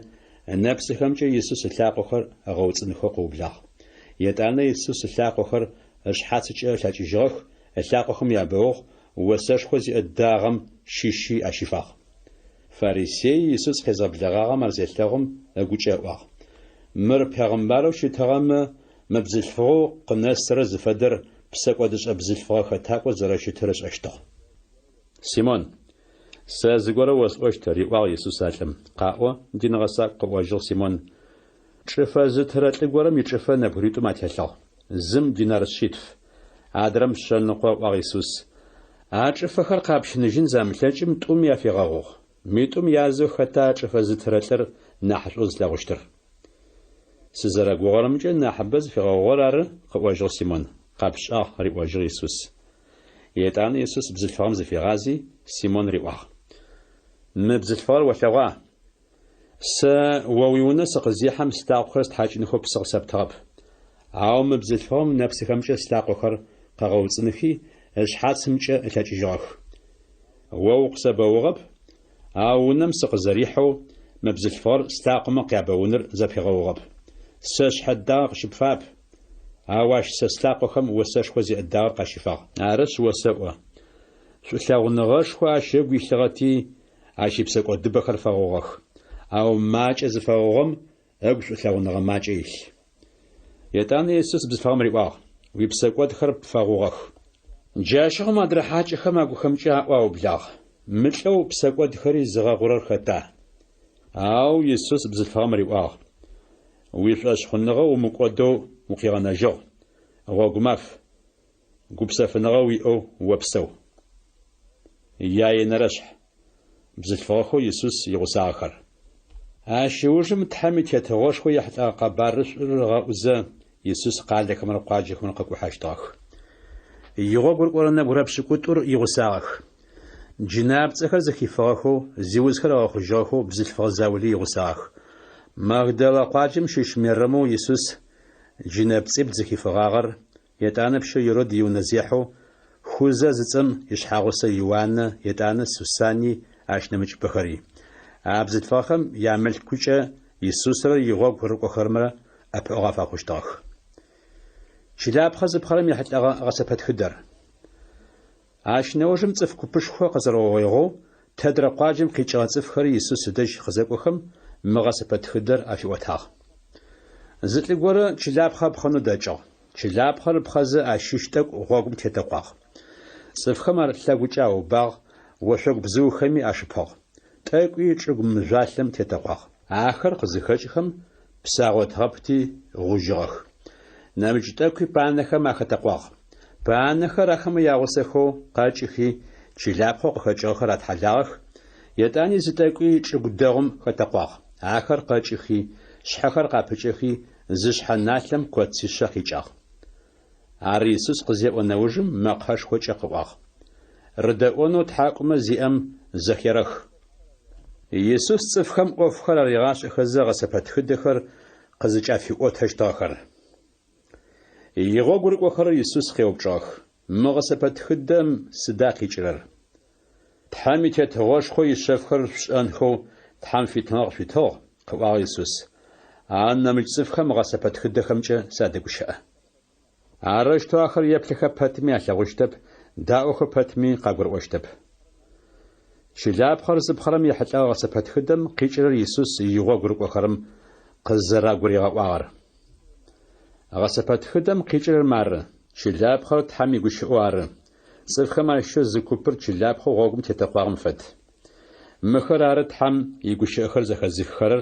нэпсыхэмкӏэ Иисус илъакъохэр эгъэуцӏынхэу къыублагъ. Етӏанэ Иисус илъакъохэр ышъхьацыкӏэ лъэкӏыжьыгъэх, илъакъохэм ябэугъ осэшхо зиӏэдагъэм щищи ащыфагъ. Фарисей Иисус къезгъэблэгъагъэм ар зелъэгъум эгукӏэ ыӏуагъ. Мыр пегъымбэрэу щытыгъэмэ мы бзылъфыгъэу къынэсрэ зыфэдэр псэкӏо дышӏэ бзылъфыгъэ хэтакӏо зэрэщытыр ышӏэщтыгъ. Симон, сэ зыгорэ осӏощт, риӏуагъ Иисус алъэм. Къаӏо, динэгъэсакӏу къыӏожьыгъ Симон. Чӏыфэ зытырэлӏы горэм ичӏыфэ нэбгыритӏум ателъагъ. Зым динар щитф. Адрэм шъэныкъо ыӏуагъ Иисус. А чӏыфэхэр къапщыныжьын замылъэкӏым тӏум яфегъэгъугъ. Митӏум язэу хэта чӏыфэ зытырэлӏыр нахьышӏу зылъэгъущтыр. Сызэрэгугъэрэмкӏэ нахьыбэ зыфегъэгъугъэр ары, къыӏожьыгъ Симон. Къапшӏагъ, риӏожьыгъ Иисус. Етӏанэ Иисус бзылъфыгъэм зыфегъази, Симон риӏуагъ. Мы бзылъфыгъэр олъэгъуа? Сэ о уиунэ сыкъызехьэм слъакъохэр стхьакӏыныхэу псы къысэптыгъэп. Ау мы бзылъфыгъэм нэпсыхэмкӏэ слъакъохэр къэгъэуцӏыныхи ышъхьацымкӏэ ылъэкӏыжьыгъэх. О укъысэбэугъэп, ау унэм сыкъызэрихьэу мы бзылъфыгъэр слъакъомэ къябэуныр зэпегъэугъэп. Сэ шъхьэдагъэ къыщыпфап. Ау ащ сэ слъакъохэм осэшхо зиӏэдагъэр къащыфагъ. Ары шъуосэӏо. Шъулъэгъуныгъэшхо ащ эгу илъыгъэти ащ ипсэкӏо дыбэхэр фэгъугъэх. Ау макӏэ зыфэгъугъэм эгу шъулъэгъуныгъэ макӏэ илъ. Етӏанэ Иисус бзылъфыгъэм риӏуагъ. Уипсэкӏотхэр пфэгъугъэх. Джащыгъэм адрэ хьакӏэхэм агухэмкӏэ аӏуаублагъ. Мылъэу псэкӏотхэри зыгъэгъурэр хэта? Ау Иисус бзылъфыгъэм риӏуагъ. Уишӏошъхъуныгъэ умыкӏодэу укъигъэнэжьыгъ. Гъогумаф. Гупсэфыныгъэ уиӏэу опсэу. Яинэрэшъхь. Бзылъфыгъэхэу Иисус игъусагъэхэр. Ащ иужым тхьэм илъэтыгъошхо ехьылӏэ къэбарышӏур ыгъэӏузэ Иисус къалэхэмрэ къуаджэхэмрэ къэкӏухьэщтыгъэх. Игъогур кӏорынэ гурэпшӏыкӏутӏур игъусагъэх. Джынапцӏэхэр зэхифыгъэхэу, зиузхэр эгъэхъужьыгъэхэу бзылъфыгъэ заули игъусагъэх. Магдалэ къуаджэм щыщ Мерэмэу Иисус джынапцӏибл зэхифыгъагъэр етӏанэ пщэу Ирод иунэ зехьэу хузэ зыцӏэм ишъхьагъусэ Иоаннэ, етӏанэ Сусани ащ нэмыкӏбэхэри. А бзылъфыгъэхэм ямылъкукӏэ Иисусрэ игъогу рыкӏохэрэмрэ ӏэпыӏэгъэ фахъущтыгъэх. Чылапхъэ зыпхъэрэм ехьылӏэгъэ гъэсэпэтхыдэр. Ащ неужым цӏыф купышхо къызэрогъоигъэу, тэдрэ къуаджэм къикӏыгъэ цӏыфхэри Иисус ыдэжь къызэкӏохэм мыгъэсэпэ тхыдэр афиӏотагъ. Зылӏыгорэ чылапхъэ пхъэну дэкӏыгъ. Чылапхъэр пхъэзэ ащыщ тӏэкӏу гъуэгум тетэкъуагъ. Цӏыфхэм ар лъэгукӏэ аубагъ, уэшъогу бзыухэми ащыпыгъ. Тӏэкӏуи чӏыгу мыжъуалъэм тетэкъуагъ. Ахэр къызыхэкӏхэм псагъо тгъэпти гъужьыгъэх. Нэмыкӏ тӏэкуи панэхэм ахэтэкъуагъ. Панэхэр ахэмэ ягъусэхэу къэкӏыхи, чылапхъэу къыхэкӏыгъэхэр атхьалагъэх. Етӏани зы тӏэкуи чӏыгу дэгъум хэтэкъуагъ. Ахэр къэкӏыхи, шъхьэхэр къапыкӏэхи, зы шъхьэналъэм куэд сишъэ къикӏагъ. Ар Исус къызеӏо нэужым мэкъхэшхокӏэ къыӏуагъ. Рыдэӏонэу тхьакӏумэ зиӏэм зэхерэх. Исус цӏыфхэм ӏофхэр аригъашӏэхэзэ гъэсэпэ тхыдэхэр къызыкӏафиӏотэщтыгъэхэр. Игъогу рыкӏохэр Исус къеупчӏыгъэх: мы гъэсэпэ тхыдэм сыда къикӏырэр? Тхьэм итетыгъошхо ишъэфхэр шӏэнхэу тхьэм фитыгъэ къышъуитыгъ, къыӏуагъ Исус. Ан нэмыкӏ цӏыфхэм гъэсэпэ тхыдэхэмкӏэ садэгущыӏэ. Арыщтэу ахэр еплъыхэ пэтми алъэгъущтэп, даӏохэ пэтми къагурыӏощтэп. Чылапхъэр зыпхъэрэм ехьылӏэ гъэсэпэ тхыдэм къикӏырэр Исус игъогу рыкӏохэрэм къызэрагуригъэӏуагъэр. Гъэсэпэ тхыдэм къикӏырэр мары, чылапхъэр тхьэм игущыӏэу ары. Цӏыфхэм ащэ зы купыр чылапхъэу гъогум тетэкъуагъым фэд. Мыхэр ары тхьэм игущыӏэхэр зэхэзыххэрэр,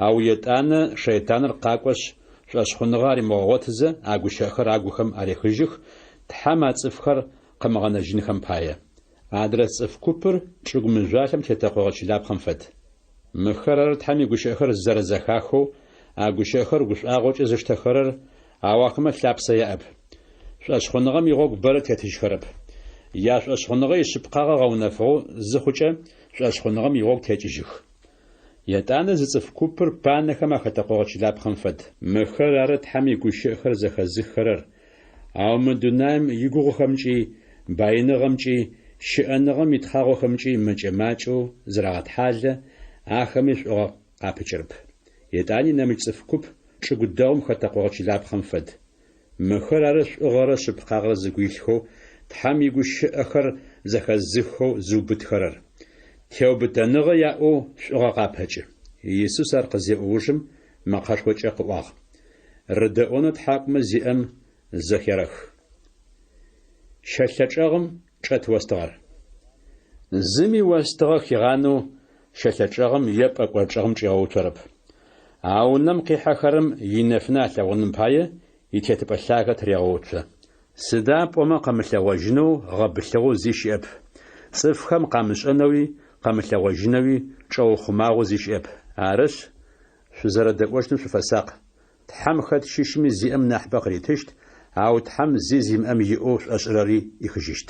ау етӏанэ шэйтӏаныр къакӏощ шӏошъхъуныгъэ аримыгъогъотызэ а гущыӏэхэр агухэм арехыжьых, тхьэм а цӏыфхэр къымыгъэнэжьынхэм пае. Адрэ цӏыф купыр чӏыгу мыжъуалъэм тетэкъуагъэ чылапхъэм фэд. Мыхэр ары тхьэм игущыӏэхэр зэрэзэхахэу, а гущыӏэхэр гушӏуагъокӏэ зыщтэхэрэр, ау ахэмэ лъапсэ яӏэп. Шӏошъхъуныгъэм игъогу бэрэ тетыжьхэрэп. Я шӏошъхъуныгъэ ишъыпкъагъэ гъэунэфыгъэу зыхъукӏэ шӏошъхъуныгъэм игъогу текӏыжьых. Етӏанэ зы цӏыф купыр панэхэм ахэтэкъуагъэ чылапхъэм фэд. Мыхэр ары тхьэм игущыӏэхэр зэхэзыххэрэр, ау мы дунаим игугъухэмкӏи, баиныгъэмкӏи, щыӏэныгъэм итхъагъохэмкӏи мэкӏэ-макӏэу зырагъэтхьалэ, ахэми шӏугъэ къапыкӏырып. Етӏани нэмыкӏ цӏыф куп чӏыгу дэгъум хэтэкъуагъэ чылапхъэм фэд. Мыхэр ары шӏугъэрэ шъыпкъагъэ зыгуилъхэу, тхьэм игущыӏэхэр зэхэзыххэу зыубытхэрэр. Теубытэныгъэ яӏэу шӏугъэ къапэкӏы. Исус ар къызеӏоужым мэкъэшхокӏэ къыӏуагъ. Рыдэӏонэу тхьакӏумэ зиӏэм зэхерэх. Щэлъэчӏэгъым чӏэт остыгъэр. Зыми остыгъэ хигъанэу щэлъэчӏэгъым е пӏэкӏорчӏэгъым чӏигъэуцорэп. А унэм къихьэхэрэм инэфынэ алъэгъуным пае итетыпӏэ лъагэ тырегъэуцо. Сыда пӏомэ къэмылъэгъуэжьынэу гъэбылъыгъэу зи щыӏэп. Цӏыфхэм къамышӏэнэуи къэмылъэгъуэжьынэуи чӏэухъумагъэу зи щыӏэп. Арышъ шъузэрэдэкӏощтым шъуфэсакъ. Тхьэм хэт щыщми зиӏэм нахьыбэ къыритыщт, ау тхьэм зи зимыӏэм иӏэу шӏошӏырэри ихыжьыщт.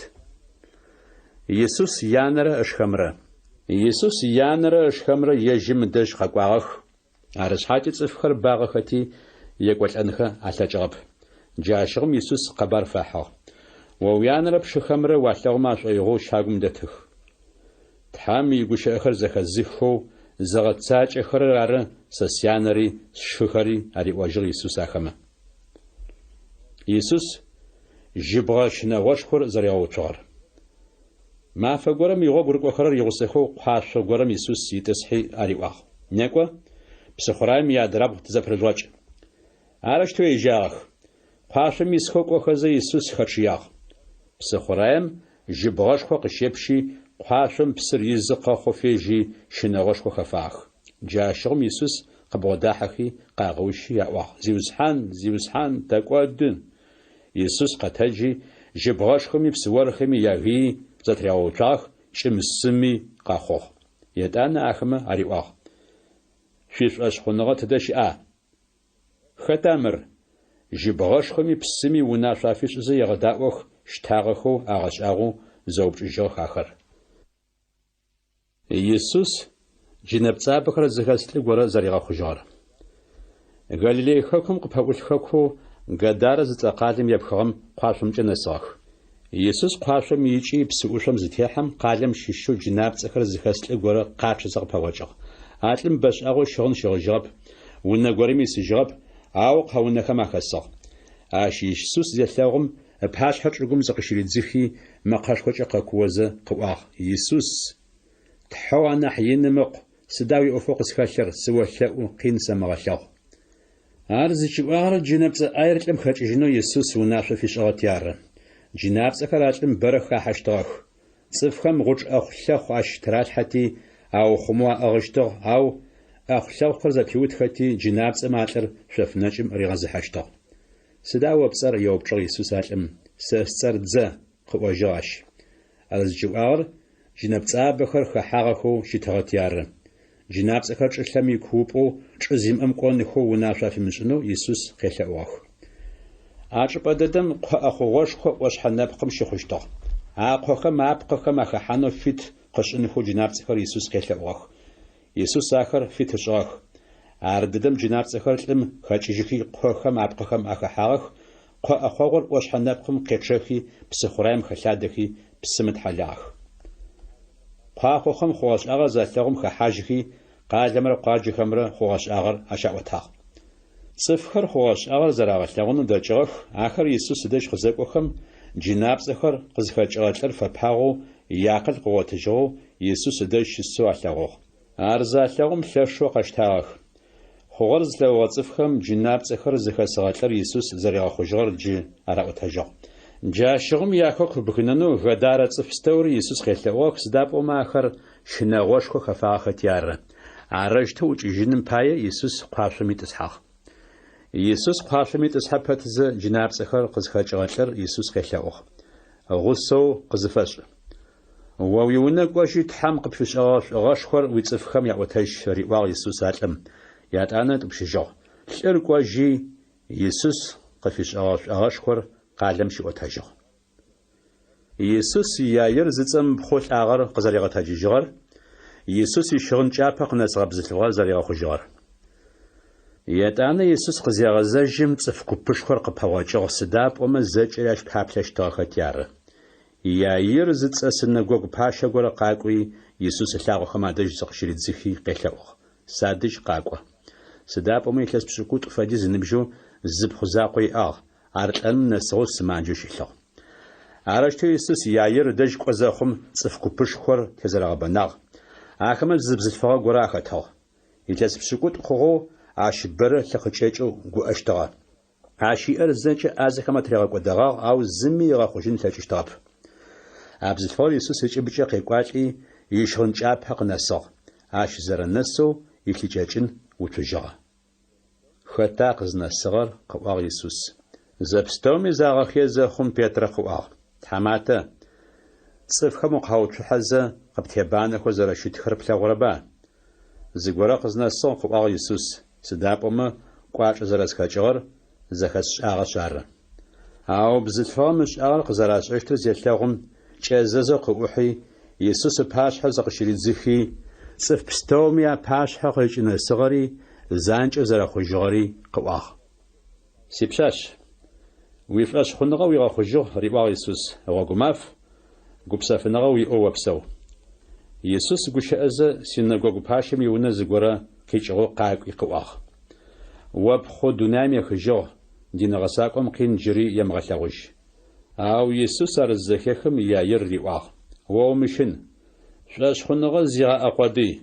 Исус янэрэ ышхэмрэ. Исус янэрэ ышхэмрэ ежьым мыдэжь къэкӏуагъэх. Арышъхьакӏэ цӏыфхэр багъэхэти екӏолӏэнхэ алъэкӏыгъэп. Джащыгъым Исус къэбар фахьыгъ. О уянэрэ пшыхэмрэ уалъэгъумэ ашӏоигъоу щагум дэтых. Тхьэм игущыӏэхэр зэхэзыххэу зэгъэцакӏэхэрэр ары сэ сянэри сшыхэри ариӏуэжьыгъ Исус ахэмэ. Исус жьыбгъэ шынагъошхор зэрегъэуцугъэр. Мафэ горэм игъогу рыкӏохэрэр игъусэхэу къуашъо горэм Исус итӏысхьи ариӏуагъ. Некӏо псыхъураем иадэрабгъу тызэпрызжъуакӏ. Арыщтэу ежьагъэх. Къуашъом исхэу кӏохэзэ Исус хэчъыягъ. Псыхъураем жьыбгъэшхо къыщепщи, къуашъом псыр изы къэхъо фежьи шынагъошхо хэфагъэх. Джащыгъым Исус къыбгъэдахьэхи къагъэущи яӏуагъ: Зиусхьан, тэкӏоды. Исус къэтэджи жьыбгъэшхоми псыорхэми ягъии зэтрегъэуцуагъэх, кӏымысыми къахъугъ. Етӏанэ ахэмэ ариӏуагъ: Шъуишӏошъхъуныгъэ тыдэ щыӏа? Хэта мыр? Жьыбгъэшхоми псыми унашъуафи шӏызэ егъэдаӏох щтагъэхэу агъэшӏагъэу зэупчӏыжьыгъэх ахэр. Исус джынэпцӏабэхэр зыхэслъы горэ зэригъэхъужьыгъэр. Галилей хэкум къыпэӏулъ хэкур Гадарэ зыцӏэ къалэм епхыгъэм къуашъомкӏэ нэсыгъэх. Исус къуашъом икӏи псыӏушъом зытехьэм къалэм щыщэу джынапцӏэхэр зыхэслъы горэ къапщэзэ къыпэгъокӏыгъ. Алӏым бэшӏагъэу щыгъын щыгъыжьыгъэп, унэ горэми исыжьыгъэп, ау къэунэхэм ахэсыгъ. Ащ Исус зелъэгъум пашъхьэ чӏыгум зыкъыщыридзыхи мэкъэшхокӏэ къэкӏуозэ къыӏуагъ: Исус, тхьэу анахь ины мыкъу, سداوي أفق سكاشر سوى شاء قين سمغشاو أرزش وأغر جنابس أيرتلم خرجينو يسوس ونافع في شغتيار جنابس أكراتلم برخا حشتاخ صفخم غج أخشاخ أشترات حتي أو خموا أغشتاخ أو أخشاخ خرزة بيوت خطي جنابس ماتر شفناجم ريغز حشتاخ سداوي بصر يوبشغ يسوس أتلم سأستر دزا خواجاش أرزش وأغر جنابس أبخر خحاغخو شتغتيار جنابس أكرج إسلامي كوبو تزيم أمكن نخو ونافع في مسنو يسوس خلأوخ أجب أدم أخوش خوش حنبقم شخشتا أقوخم أبقخم أخحانو فيت قشنخو جنابس أكر يسوس خلأوخ يسوس أكر فيت شاخ أرددم جنابس أكر لم خاتشيخي قوخم أبقخم أخحاغخ قو أخوغر وش حنبقم قشخي بسخرايم خلادخي بسمت حلاخ قاخوخم خوش أغر زاتلغم خحاجخي قادمر قاجخمر خوش أغر أشعوتها صفخر خوش أغر زراغتلغن دجغخ آخر يسوس دج خزقوخم جناب زخر قزخجغتلر فباغو ياقل قوتجو يسوس دج شسو أتلغوخ أرزاتلغم لشو قشتاغخ خوغرز لوغتفخم جناب زخر زخسغتلر يسوس زراغخجغر جي أراوتجو جاشغم ياكوك بخنانو غدارة صفستور يسوس خلقوك سداب وماخر شناغوشكو خفاختيار عرجتو جنن باية يسوس قاشمي تسحاق يسوس قاشمي تسحاق باتز جناب سخر قزخاج غاتلر يسوس خلقوك غصو قزفاش وويونا قواشي تحامق بفش غاشخور ويتصفخم يعوتاش ريواغ يسوس هاتلم ياتانا تبشجو شر قواجي يسوس قفش غاشخور قالم شوتاجو يسوس ياير زتم بخوش آغر قزريغة تاجيجغر يسوس يشغن جابق نسغب زتلغر زريغة خجغر يتانا يسوس قزيغة زجم تفكو بشخور قبهواجغ سداب وما زج إلاش بحابلش تاخت يار ياير زتس سنقوق باشا قورا قاقوي يسوس اللاغو خمادج زقشريد زخي قيلاوغ سادج قاقوة سداب وما يتلس بشكوت فاديز نبجو زب خزاقوي أرتلم نسغو سمانجوش إلاو عرشتو يسوس ياير دج قوزاخم صفكو بشخور تزرغ بناغ آخمال زبزلفاغ قراخة تاو يتلس بشكوت خوغو عاشبر لخجيجو قو أشتغا عاشي أرزنج آزخما تريغا قدغاغ أو زمي غاخوشين تاجشتغب عبزلفاغ يسوس يجبجا قيقواتي يشغن جاب حق نساغ عاش زرن نسو يكيجاجن وتجاغ خطاق زنسغر قواغ يسوس زبستومي زاغخي زخم بيتر قواغ تحماتا صفخم قهوت حزة قبتيبانة وزرشيت خرب لغربا زغورا قزنا صون قواغ يسوس سدابوما قواج زرس كاجور زخس آغا شار أو بزتفامش آغا قزراش اشتر زيتلاغم جاززو قوحي يسوس باش حزق شريد زخي صف بستومي باش حقيج نسغري زانج زرخو جغري قواغ سيبشاش ويفلاش خنغا ويغا خجو ريواغ يسوس غوغماف قبساف نغا ويأو وبسو يسوس قشأز سينغوغ باشم يونا زغورا كيشغو قاق يقواغ وبخو دونامي خجو دين غساقم قين جري يمغلغوش أو يسوس أرزخيخم ياير ريواغ ومشن فلاش خنغا زيغا أقوادي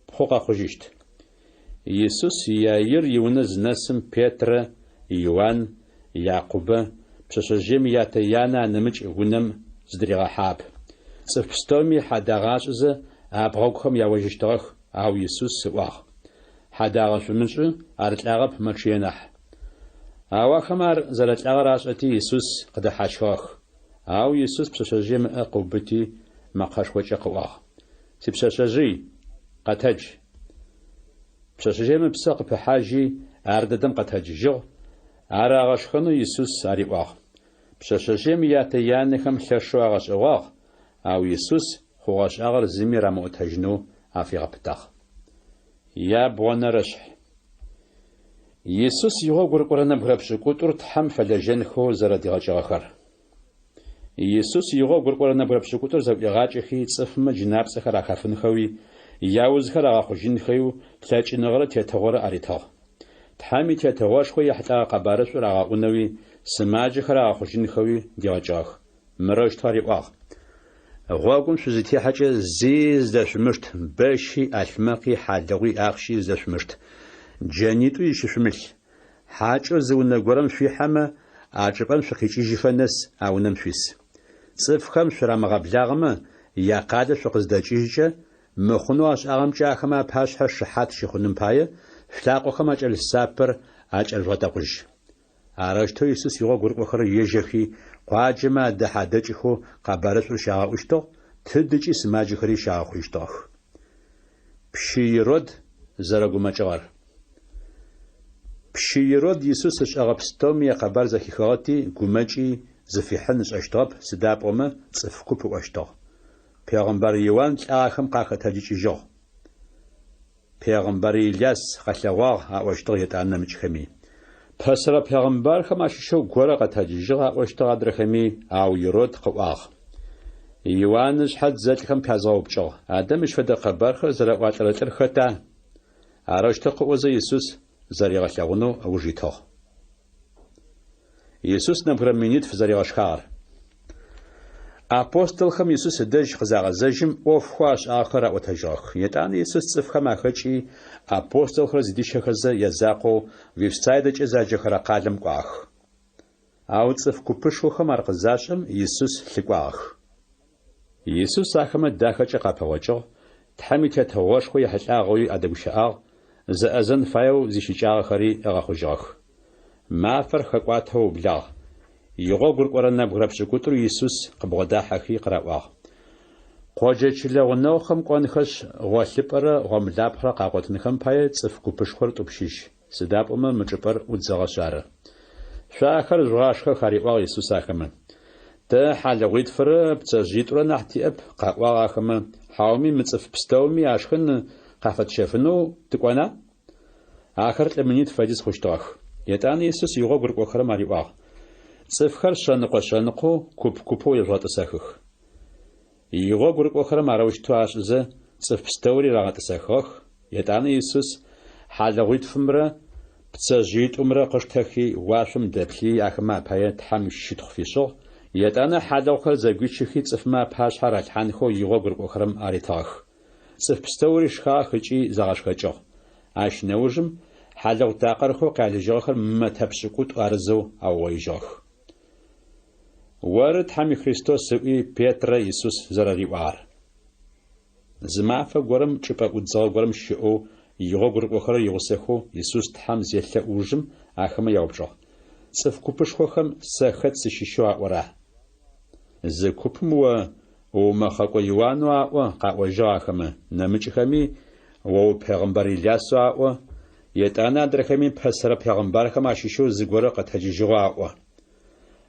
بخوقا خجيشت يسوس ياير يونا زناسم بيتر يوان يعقوب بشجيم ياتيانا نمج غنم زدريغا حاب صفستومي حداغاش أبغوكم يواجشتغ أو يسوس واغ حداغاش منش أرتلاغب مرشينح أو خمار زلتلاغ راشتي يسوس قد حاشخاخ أو يسوس بشجيم أقوبتي مقاش وجه واغ سبشجي قتج بشجيم بساق بحاجي أرددم قتج جو أراغشخنو يسوس أريواغ بشجيم ياتيانكم خشوا غشواغ أو يسوس خوغاش أغر زميرا مؤتجنو أفيغ بتاخ يا بوانا رشح يسوس يغو قرقرنا بغربش كتور تحم فلجن خو زردي غاجغخر يسوس يغو قرقرنا بغربش كتور زردي غاجخي تصفم جناب سخر أخافن خوي ياوز خر أخوشين خيو تلاج نغرة تيتغور أريتاغ تحامي تيتغوش خوي حتى قبارش ورغاقونوي سماج خر أخوشين خوي دي غاجغ مروش تاري واغ غواكم شزتي حاجة زيز داشمشت باشي ألمقي حالوي أخشي زاشمشت جانيتو يشفمل حاجة زونا قرم في حما أعجبان شقيتي جفنس أو نمشيس صفخم شرام غبلاغما يا قادة شقز داجيجة مخنواش أغم جاخما باشها شحات شخنم باية فلاقو خما أجل السابر أجل غداقج عرشتو يسوس يغو قرق وخر يجخي قواجما دحادجخو قبارسو شاغا اشتو تدجي سماجي خري شاغا اشتوخ بشيرود زرقو مجغر بشيرود يسوس اشاغا بستومي قبار زخي خواتي قمجي زفيحنش اشتوب سداب وما صفكو بو اشتو پیغمبر یوان آخم قاخه تاجیچ جو پیغمبر الیاس خلواغ اوشتو یتانه مچخمی پسرا پیغمبر خماششو گورا قتاجیجا اوشتو درخمی او یرود قواغ یوانش حد زت خم پیازاوب جو ادمش فد خبر خ زرا واتلتر ختا اراشتو قوز یسوس زریغا خاونو اوجیتو یسوس نبرمینیت فزریغاشخار أبوستل خم يسوس دج خزاغ زجم أوفخواش آخر أوتجاخ يتان يسوس صفخم أخشي أبوستل خرز ديش خزا يزاقو ويفسايدج إزاج خرا قادم قاخ أو صف كوبشو خم أرقزاشم يسوس لقاخ يسوس أخم داخل قابوجو تحمي تتوش خو يحلاغوي أدبشاغ زأزن فايو زيشيجاغ خري أغاخوجاخ ما فرخ قواتو بلاغ يغو قرقورنا بغربش كتر يسوس قبغدا حكي قرأواه قوجيش لغنو خم قوانخش غوالبرا غملابرا قاقوتن خم بايت صفكو بشخور تبشيش سداب مجبر ودزغشار شاخر زغاشخ خاريواه يسوس آخما تا حالويد فر بتزجيتورا نحتي اب قاقواه آخما حاومي متصف بستومي عشخن قافت شفنو تقوانا آخر لمنيت فايديس خوشتاخ يتان يسوس يغو قرقوخر ماريواه صفخر شنقو كوبو يرات ساخخ يغو غرق اخر ماروش تواش ز صف ستوري رات ساخخ يتان يسوس حالغويت فمره بتسجيت امره قشتخي واشم دبلي اخما بايت حمش تخفيشو يتان حالغوخر زغويشخي صفما باش حرات حنخو يغو غرق اخرم اريتاخ صف ستوري شخاخچي زغاشخچو اش نوجم حالغ تاقرخو قالجاخر متبشكوت ارزو او ويجاخ ورد حمي خريستوس سوي بيتر يسوس زراري وار زمافة غورم چپا ودزا غورم شئو يغو غرق وخر يغسخو يسوس تحم زيلا اوجم اخما يوبجو صف كوبش خوخم سخت سشيشوا ورا ز كوبم و مخاقو يوانو او قاو جاخما نمچخمي و پیغمبر الیاس او يتانا درخمي پسر پیغمبر خما شيشو زغور قتجيجوا او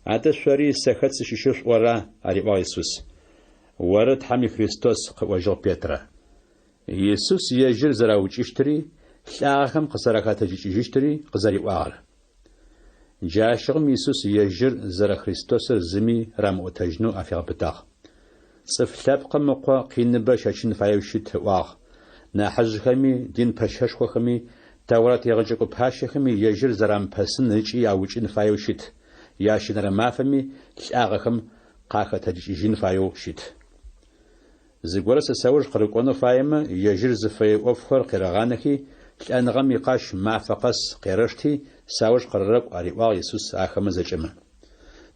عادة شري سخت سشيشوش ورا أريوا يسوس ورد حمي خريستوس قواجو بيترا يسوس يجر زراوج اشتري شاخم قصركات جيشتري قزري وار جاشغم يسوس يجر زرا خريستوس زمي رام وتجنو افيغ بتاخ صف لابق مقوا قينبا شاشن فايوشت واغ ناحج خمي دين باشاش خمي تورات يغجقو باشي خمي يجر زرام بسن نجي اوجن فايوشت ياشنر مافمي شاغخم قاخه تجين فايو شيت زغورس ساوج قرقونو فايم يجر زفاي اوفخر قرغانكي لانغم يقاش مافقس قرشتي ساوج قررق اريوا يسوس اخم زچم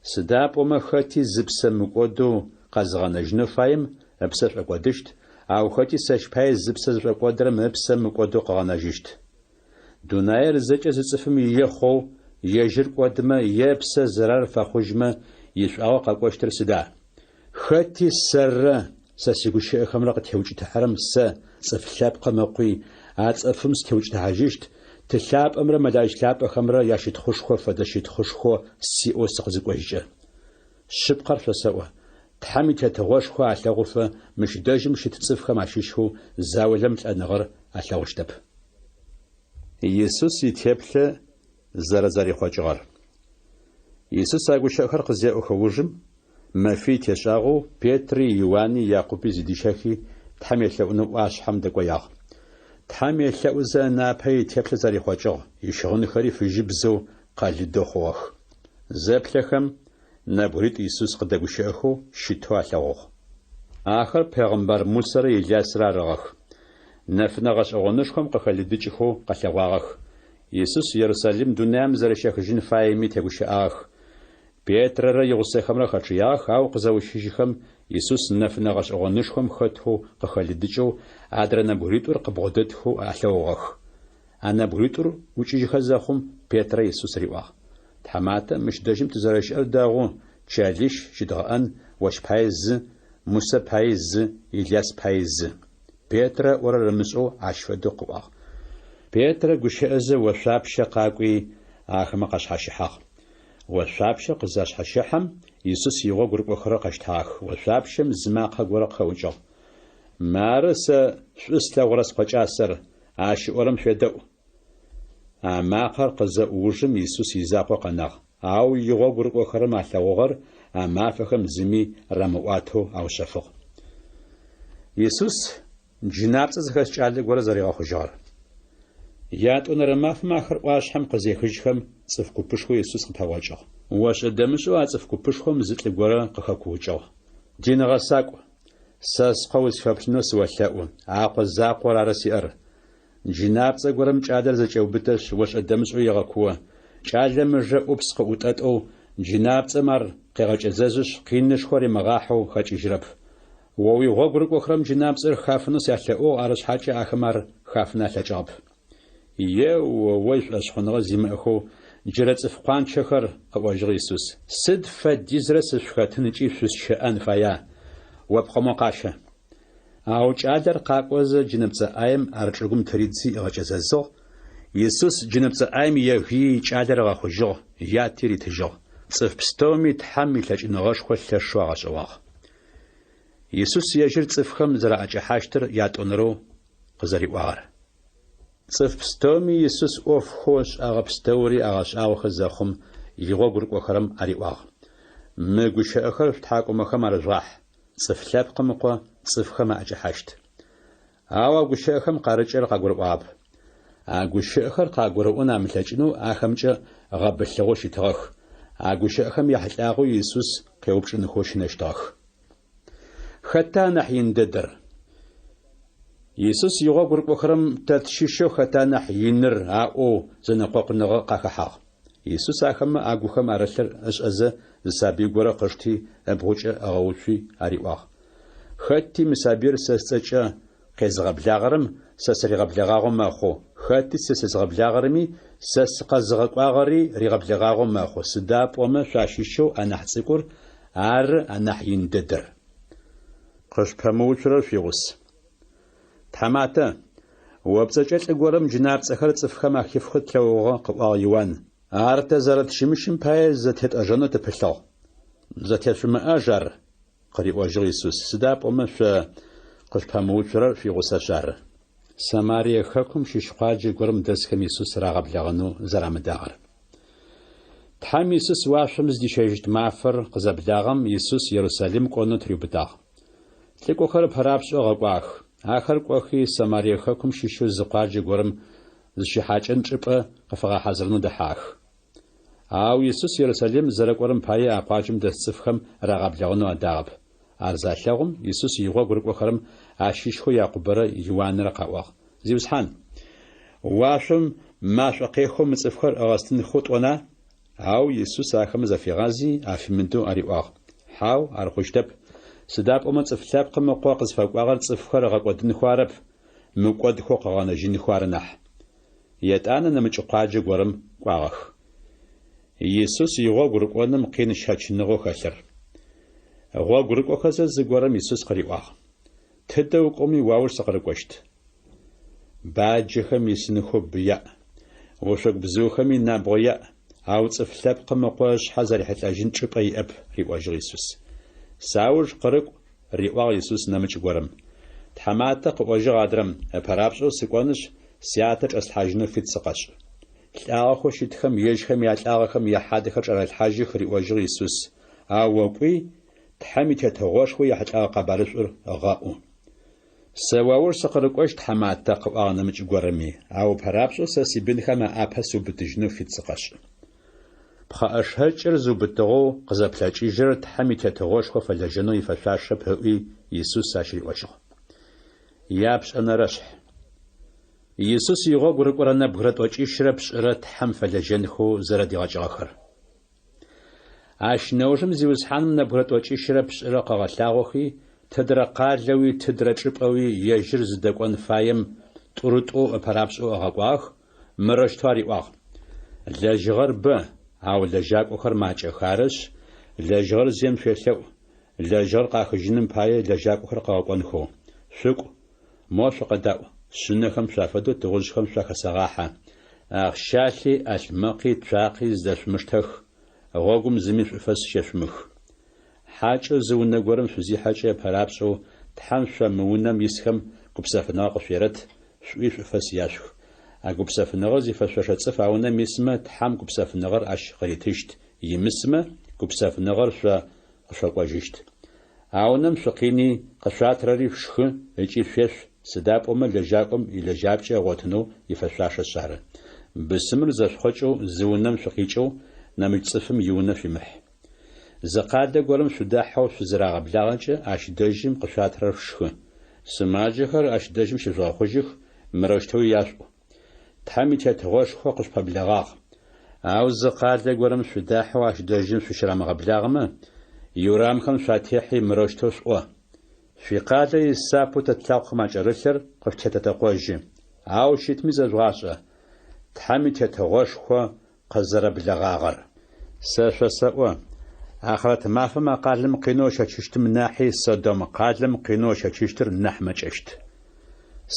سداب ومختي زبسم قودو قزغنجن فايم ابسر قودشت او ختی سشپای زبسر قودر مبسم قودو قغنجشت دوناير زچ زصفم يخو يجر قدما يبس زرار فخجما يشعو قاقوشتر سدا خطي سر سسيغوش خمرق توجي تحرم س صفلاب قمقوي اصفم توجي تحاجشت تلاب امر مداش لاب خمره ياشت خوشخو فدشت خوشخو سي او سقزقوجه شبقر فسوا تحمي تتغوشخو علغوفه مش داجم شتصف خماششو زاولم انغر علغوشتب يسوس يتبل زرزاري خوجغر يسوس اغوشخر قزي اوخوجم ما في تشاغو بيتري يواني يعقوب زيديشاخي تحمل لونو واش حمد قياغ تحمل لوزنا باي تبل زاري خوجغ يشغن خري في جبزو قال دوخوخ زبلخم نبريت يسوس قدغوشخو شتوا لوغ Ахэр пегъымбэр Мусэрэ Илиасрэ арыгъэх. Нэфынэ гъэшӏэгъонышхуэм къыхэлыдыкӏыххэу къэлъэгъуагъэх. Иисус Иерусалим дунэям зэрыщехыжын фаеми тегущыӏагъэх. Петрэрэ игъусэхэмрэ хэчъыягъэх, ау къызэущыжьхэм Иисус нэфынэ гъэшӏэгъонышхуэм хэтхэу къыхэлыдыкӏэу адрэ нэбгыритӏур къыбгъэдэтхэу алъэгъугъэх. А нэбгыритӏур укӏыжьхэ зэхъум Петрэ Иисус риӏуагъ. Тхьэматэ мыщ дэжьым тызэрэщыӏэр дэгъу, чэлищ щыдгъэӏэн, уэщ пае зы, Мусэ пае зы, Илиас пае зы. Петрэ ӏорэ рымышӏэу ащ фэдэу къыӏуагъ. Петрэ гущыӏэзэ уэшъуапщэ къакӏуи ахэмэ къэшъхьэщыхьагъ. Уэшъуапщэ къызэшъхьэщыхьэм Иисус игъогурыкӏохэрэ къэщтагъэх. Уэшъуапщэм зы макъэ горэ къыхэӏукӏыгъ. Мары сэ шӏу слъэгъурэ сыкъэкӏасэр, ащыӏорэм шъуедэӏу. А макъэр къызэӏуужым Иисус изакъо къэнагъ. Ау игъогурыкӏохэрэм алъэгъугъэр а мафэхэм зыми рамыӏуатэу аущэфыгъ. Иисус джынапцӏэ зыхэс кӏалэ горэ зэригъэхъужьыгъэр. Ятӏонэрэ мафэм ахэр ӏуашъхьэм къызехыжьхэм цӏыф гупышхоу Иисус къыпэгъуэкӏыгъ. ОшӀэ-дэмышӀэу а цӀыф гупышхуэм зы лӀы горэ къыхэкуукӀыгъ. Ди нэгъэсакӀуэ, сэ скъэу сфэплъынэу сыуэлъэӀу, акъуэ закъуэр ары сиӀэр. ДжынапцӀэ горэм кӀалэр зэкӀэубыдэщ, ОшӀэ-дэмышӀэу егъэкууэ. Кӏалэ мыжэ Ӏупс къыӀутӀэтӀэу, джынапцӀэм ар къегъэкӀэзэжьыщ, къинышхуэр имыгъахьэу хэкӀыжырэп. Уи гъуэгурыкӀуэхэрэм джынапцӀэр хафынэу ялъэӀугъ, арыщхьэкӀэ ахэм ар хафын ялъэкӀыгъэп. Уэ шӀуэщхъуэныгъэ зимыӀэхэу джырэ цӀыф къуанчэхэр къыӀуэжыгъ Иисус. Сыд фэдизрэ сышхэтын икӀи шъусщыӀэн фая? Уэпхъуэмэ къащэ. Ау кӏалэр къакӏуэзэ джынапцӏэ ӏаем ар чӏыгум тыридзи игъэкӏэзэзыгъ. Иисус джынапцӏэ ӏаем егъии кӏалэр ыгъэхъужьыгъ, яти иритыжьыгъ. Цӏыф пстэуми Тхьэм и лъэкӏыныгъэшхуэ лъэшэу агъэщӏэгъуагъ. Иисус ежьыр цӏыфхэм зэраӏэкӏыхьащтыр ятӏонэрэу къызэриӏуагъэр. Цӏыф пстэуми Иисус ӏуэхухэу щыӏагъэпстэури агъэшӏагъэхэр зэхъум игъуэгурыкӏуэхэрэм ариӏуагъ. Мы гушыӏэхэр шъутхьакӏумэхэм арыжъуахь. Цӏыф лъэпкъымыкъуэ цӏыфхэм аӏэкӏыхьащт. Ауэ а гушыӏэхэм къарыкӏэр къагурыӏуагъэп. А гушыӏэхэр къагурыӏуэн амылъэкӏыну ахэмкӏэ гъэбылъыгъуэу щытыгъэх. А гушыӏэхэм ехьылӏагъэу Иисус къеупчӏыныхуэу щынэщтыгъэх. Хэта нэхъ ин дэдэр? Иисус игъуэгурыкӏуэхэрэм тэтщышэу хэта нэхъ иныр, аӏоу, зэнэкъуэкъуныгъэ къахэхьагъ. Иисус ахэмэ агухэм арылъыр ышӏэзэ зы сабий горэ къышти, ӏэбгъукӏэ ӏэгъэуцуи ариӏуагъ. Хэти мы сабийр сэ сцӏэкӏэ къезыгъэблагъэрым, сэ сыригъэблэгъагъуэ мэхъу. Хэти сэ сызыгъэблагъэрыми, сэ сыкъэзыгъэкӏуагъэри ригъэблэгъагъуэ мэхъу. Сыда пӏомэ шъуащыщэу анахь цӏыкӏур, ары анахь ин дэдэр. Къышпэмыуцурэр шъуигъус. Тхьэматэ, уэпцӏэкӏэ лӏы горэм джынапцӏэхэр цӏыфхэм ахифхъу тлъэгъугъэ къыӏуагъ Иоанн. Ар тэ зэрытщымыщым пае зэтетӏэжьэну тыпылъыгъ. Зэтешъумыӏэж ар, къыриӏуэжыгъ Иисус. Сыда пӏомэ шъо къышпэмыуцурэр шъуигъусэщ ары. Самарие хэкум щыщ къуаджэ горэм дэсхэм Иисус рагъэблэгъэну зэрамыдагъэр. Тхьэм Иисус уашъом здищэжыт мафэр къызэблагъэм Иисус Иерусалим кӏонэу триубыдагъ. Лӏыкӏохэр пэрапшӏэу гъэкӏуах. Ахэр кӏохи Самарие хэкум щыщу зы къуаджэ горэм зыщихьакӏэн чӏыпӏэ къыфэгъэхьазырыну дэхьах. Ау Иисус Иерусалим зэрыкӏуэрым пае а къуаджэм дэс цӏыфхэм рагъэблэгъэну адагъэп. Ар залъэгъум Иисус игъуэгурыкӏуэхэрэм ащишхуэу Якъубэрэ Иоаннрэ къаӏуагъ. Зиусхьан, уашъом машӏо къехъо мы цӏыфхэр ӏэгъэстынхэу тӏона? Ау Иисус ахэмэ зэфигъази афимыдэу ариӏуагъ. Хьау, ар хъущтэп. Сыда пӏомэ цӏыф лъэпкъымыкъуэ къызыфэкӏуагъэр цӏыфхэр ыгъэкӏуэдын хуарэп, мыкӏуэдхэу къэгъэнэжьын хуарэ нэхъ. Етӏанэ нэмыкӏ къуаджэ горэм кӏуагъэх. Иисус игъуэгурыкӏуэным къин щхьэчыныгъэу хэлъыр. Гъуэгурыкӏуэхэзэ зыгуэрэм Иисус къриӏуагъ. Тыдэу укъыуми уауэр сыкърыкӏуэщт. Баджэхэм исыныхуэ быяӏ, уэшъуэкӏ бзухэми набгъо яӏ, ау цӏыф лъэпкъымыкъуэ щхьэ зэрихьылӏэжьын чӏыпӏэ иӏэп, риӏуэжыгъ Иисус. Сауж къырыкӏу, риӏуагъ Иисус нэмыкӏ горэм. Тхьэматэ къыӏуэжыгъ адрэм, апэрапщӏэу сыкӏуэнущ, сятэ кӏэслъхьэжыну фит сыкъэщӏ. Лӏагъэхъуэ щытхэм ежьхэм я лӏагъэхэм я хьадэхэр кӏэралъхьэжьых, риӏуэжыгъ Иисус. Ауэ кӏуи Тхьэм и тетэгъуэшхуэ ехьылӏагъэ къэбарыщӏыр гъэӏу. Сэ уауэр сыкърыкӏуэщ тхьэматэ къыӏуагъ нэмыкӏ горэми, ауэ пэрапщӏэу сэ си бынхэм а ӏапэ сыубыдыжыну фит сыкъэщӏ. Пхъэӏэшхэкӏыр зыубытыгъэу къызэплъэкӏыжыр Тхьэм и тетэгъуэшхуэ фэлэжьэну и фэшъуашэ пэӏуи Иисус ащ риӏуэщыгъ. Япшӏэнэ рашъхь. Иисус игъогу рыкӏорэ нэбгырэ тӏокӏищрэ пшӏырэ Тхьэм фэлэжьэнхэу зэрэдигъэкӏыгъэхэр. Ащ нэужым зиусхьаным нэбгырэ тӏокӏищрэ пшӏырэ къэгъэлъагъохи, тыдырэ къалэуи тыдырэ чӏыпӏэуи ежьыр зыдэкӏон фаем тӏурытӏу ӏэпэрапшӏэу ӏэгъэкӏуагъ, мырыштэу ариӏуагъ. Лэжьыгъэр бэ, ау лэжьакӏохэр макӏэх арышъ, лэжьыгъэр зем шъуелъэӏу, лэжьыгъэр къахыжьыным пае лэжьакӏохэр къэгъэкӏонхэу. Шъукӏу, мо шъукъэдаӏу, шъынэхэм шъуафэдэу тыгъужъхэм шъуахэсэгъахьэ. Ахъщалъи, ӏалъмэкъи, цуакъи здэшъумыштэх, гъогум зыми шъуфэс щешъумых. Хьакӏэ зы унэ горэм шъузихьэкӏэ епэрапшӏэу Тхьэм шъомыунэм исхэм гупсэфыныгъэ къышъуерэт, шъуи шъуфэс яшъух. А гупсэфыныгъэр зифэшъошэ цӏыф а унэм исмэ, Тхьэм гупсэфыныгъэр ащ къыритыщт. Имысмэ, гупсэфыныгъэр шъо къышъокӏожьыщт. А унэм шъукъини къышъуатрэри шхы ыкӏи шъуешъу, сыда пӏомэ лэжьакӏом илэжьапкӏэ гъотынэу ифэшъуашэщ ары. Бысымыр зэшъухъэкӏэу зы унэм шъукъикӏэу нэмыкӏ цӏыфым иунэ шъуимыхь. Зы къалэ горэм шъудахьэу шъузэрагъэблагъэкӏэ ащ дэжьым къышъуатрэр шхы. Сымаджэхэр ащ дэжьым щызгъэхъужьых, мырыштэу яшӏу. Тхьэм итетыгъошхо къышъупэблэгъагъ. Ау зы къалэ горэм шъудахьэу ащ дэжьым шъущырамыгъэблагъэмэ, иурамхэм шъуатехьи мырыштэу шӏо. Шъуикъалэ исапэу тэтлъагъухэм акӏэрылъыр къыфтетэтыкъожьы. Ау щытми зэжъугъашӏэ. Тхьэм итетыгъошхо къызэрэблэгъагъэр. Сэ шъосэӏо. Ахърэт мафэм а къалэм къинэу щэчыщтым нахьи Содом къалэм къинэу щэчыщтыр нахь мэкӏэщт.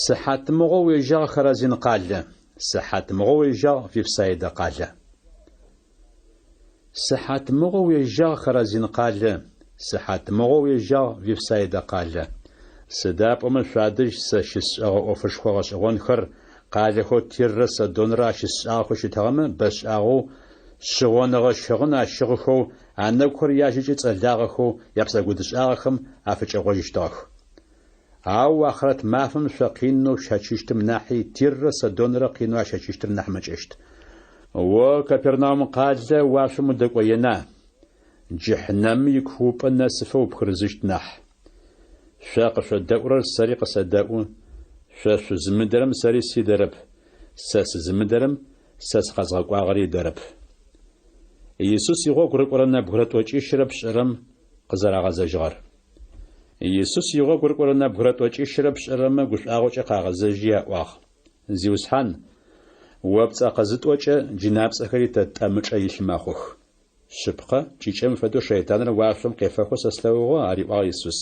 Сыхьатымыгъэу уежьагъ Харазин къалэ. Сыхьатымыгъэу уежьагъ Вифсаидэ къалэ. Сыхьатымыгъэу уежьагъ Харазин къалэ. Сыхьатымыгъэу уежьагъ Вифсаидэ къалэ. Сыда пӏомэ шъуадэжь сэ щысшӏэгъэ ӏофышхо гъэшӏэгъонхэр къалэхэу Тиррэ Содонрэ ащысшӏагъэхэу щытыгъэмэ, бэшӏагъэу щыгъоныгъэ щыгъын ащыгъэхэу анэгухэр яжьыкӏи цӏэлагъэхэу япсэгудышӏагъэхэм афыкӏэгъожьыщтыгъэх. Ау ахърэт мафэм шъо къинэу щэчыщтым нахьи Тиррэ Содонрэ къинэу ащэчыщтыр нахь мэкӏэщт. О Капернаум къалэ уашъом удэкӏоена. Джыхьынэм икупӏэ нэсыфэу упхырызыщт нахь. Шъо къышъодэӏурэр сэри къысэдэӏу. Шъо шъузымыдэрэм сэри сидэрэп. Сэ сызымыдэрэм сэ сыкъэзгъэкӏуагъэри идэрэп. Иисус игъогу рыкӏорэ нэбгырэ тӏокӏищрэ пшӏырэм къызэрагъэзэжьыгъэр. Иисус игъогу рыкӏорэ нэбгырэ тӏокӏищрэ пшӏырэмэ гушӏуагъокӏэ къагъэзэжьи яӏуагъ. Зиусхьан, о пцӏэ къэзытӏокӏэ джынапцӏэхэри тэ тӏэмычӏэ илъ мэхъух. Шъыпкъэ кӏикӏэм фэдэу шэйтаныр уашъом къефэхъо сэ слъэгъугъэ, ариӏуагъ Иисус.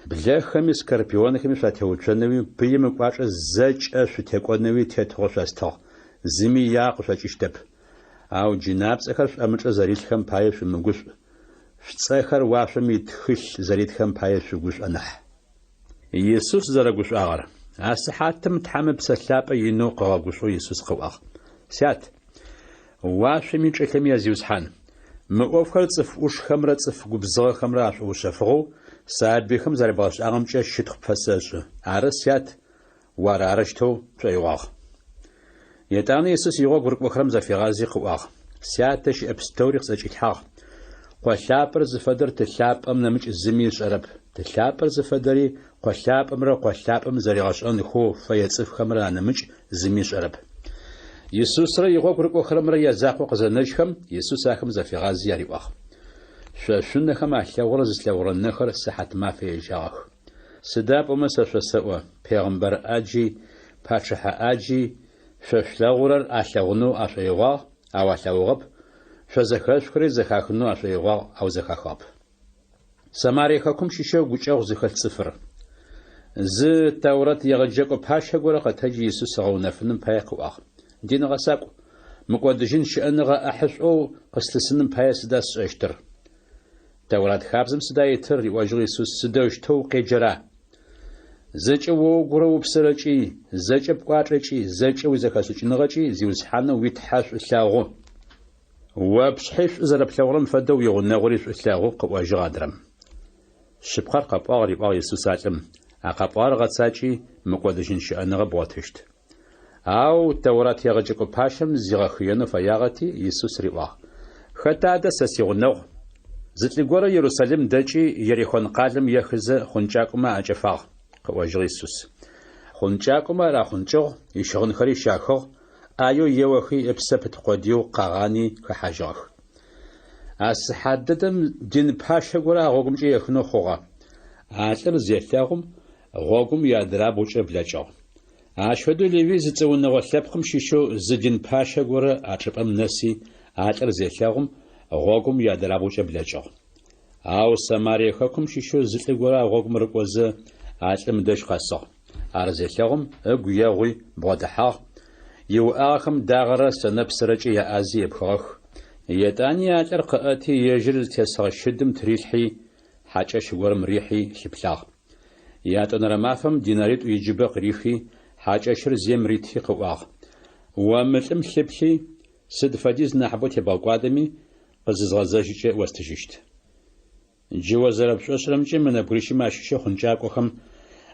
Блэхэми скорпионхэми шъуатеуцонэуи пыим ыкӏуачӏэ зэкӏэ шъутекӏонэуи тетыгъо шъуастыгъ. Зыми я къышъокӏыщтэп. Ау джынапцӏэхэр шъуӏэмычӏэ зэрилъхэм пае шъумыгушӏу. Шъуцӏэхэр уашъом итхылъ зэритхэм пае шъугушӏо нахь. Иисус зэрэгушӏуагъэр. А сыхьатым Тхьэм псэлъапӏэ инэу къэгъэгушӏоу Иисус къыӏуагъ. Сят, уашъоми кӏылъэми язиусхьан. Мы ӏофхэр цӏыф ӏушхэмрэ цӏыф губзыгъэхэмрэ ашӏоушъэфыгъэу сабийхэм зэрыбгъэшӏагъэмкӏэ щытхъу пэсэшӏы. Ары сят, уарарыщтэу шъоигъуагъ. Етӏанэ Иисус игъогу рыкӏохэрэм зэфигъази къыӏуагъ. Сятэ щыӏэ пстэури къызэкӏилъхьагъ. Къолъапӏэр зыфэдэр тылъапӏэм нэмыкӏ зыми ишӏэрэп. Тылъапӏэр зыфэдэри къолъапӏэмрэ къолъапӏэм зэригъэшӏэн хъу фэе цӏыфхэмрэ анэмыкӏ зыми ишӏэрэп. Иисусрэ игъогу рыкӏохэрэмрэ язакъоу къызэнэжьхэм Иисус ахэм зэфигъази ариӏуагъ. Шъошъунэхэм алъэгъурэ зыслъэгъурэнэхэр сыхьат мафэ ежьагъэх. Сыда пӏомэ сэ шъосэӏо. Пегъымбэр ӏаджи, пачыхьэ ӏаджи шъошлъэгъурэр алъэгъунэу ашъоигъуагъ, ау алъэгъугъэп. Шъозэхэшъухэри зэхахынэу ашъоигъуагъ, ау зэхахыгъэп. Самарие хэкум щыщэу гукӏэгъу зыхэлъ цӏыфыр. Зы Таурэт егъэджакӏо пашъэ горэ къэтэджи Иисус гъэунэфыным пае къыӏуагъ. Диныгъэсакӏу, мыкӏодыжьын щыӏэныгъэ ӏыхьышӏоу къыслъысыным пае сыда сшӏэщтыр? Таурэт хабзэм сыда итыр? Риӏуэжьыгъ Иисус. Сыдэущтэу укъеджэра? Зэкӏэ о угурэ упсырэкӏи, зэкӏэ пкӏуачӏэкӏи, зэкӏэ уизэхэшӏыкӏыныгъэкӏи зиусхьанэ уитхьэ шӏулъэгъу. О пшъхьи шӏу зэрэплъэгъурэм фэдэу уигъунэгъури шӏулъэгъу къыӏожьыгъ адэрэм. Шъыпкъэр къэпӏуагъ, риӏуагъ Иисус алӏым. А къэпӏуагъэр гъэцакӏи мыкӏодыжьын щыӏэныгъэ бгъотыщт. Ау Таурэт егъэджакӏо пашъэм зигъэхъыенэу фэягъэти, Иисус риӏуагъ. Хэта адэ сэ сигъунэгъу? Зытлигора Иерусалим дачи Ерихон къалым ехызэ хъункӏакӏумэ ӏэкӏэфагъ, къыӏуэжыгъ Исус. Хъункӏакӏумэ арахъункӏыгъ, ищыгъынхэри щахыгъ, ӏаеу еуэхи ыпсэ пыткъуэдийуэ къагъани хэхьэжыгъэх. Асыхьат дэдэм дин пашэ гуэрэ а гъуэгумкӏэ ехыну хъугъэ. А лӏыр зелъэгъум гъуэгум и адырабгъукӏэ блэкӏыгъ. Ашхуэдэу Левий зы цӏыуныгъуэ лъэпкъым щищэу зы дин пашэ гуэрэ а чӏыпӏэм нэси а лӏыр зелъэгъум гъуэгум и адырабгъукӏэ блэкӏыгъ. Ауэ Самарие хэкум щищэу зы лӏы гуэрэ а гъуэгум рыкӏуэзэ а лӏым дэжь къэсыгъ. Ар зелъэгъум ыгу егъуи бгъуэдыхьагъ. И уӏэгъэхэм дагъэрэ сэнэпсэрэкӏэ яӏази епхыгъэх. Етӏани а лӏыр къыӏэти ежьыр зытесыгъэ шыдым трилъхьи, хьэкӏэ щыгуэрым рихьи лъыплъагъ. Ятӏонэрэ мафэм динаритӏу и джыбэ кърихи, хьэкӏэщыр зейм ритти къыӏуагъ. Уэмылӏым лъыплъи, сыд фэдиз нэхъыбэу тебгъэкӏуадэми, къызызгъэзэжыкӏэ уэстыжыщт. Джыуэ зэрапщӏэщӏрэмкӏэ мы нэбгырищым ащыщэ хъункӏакӏуэхэм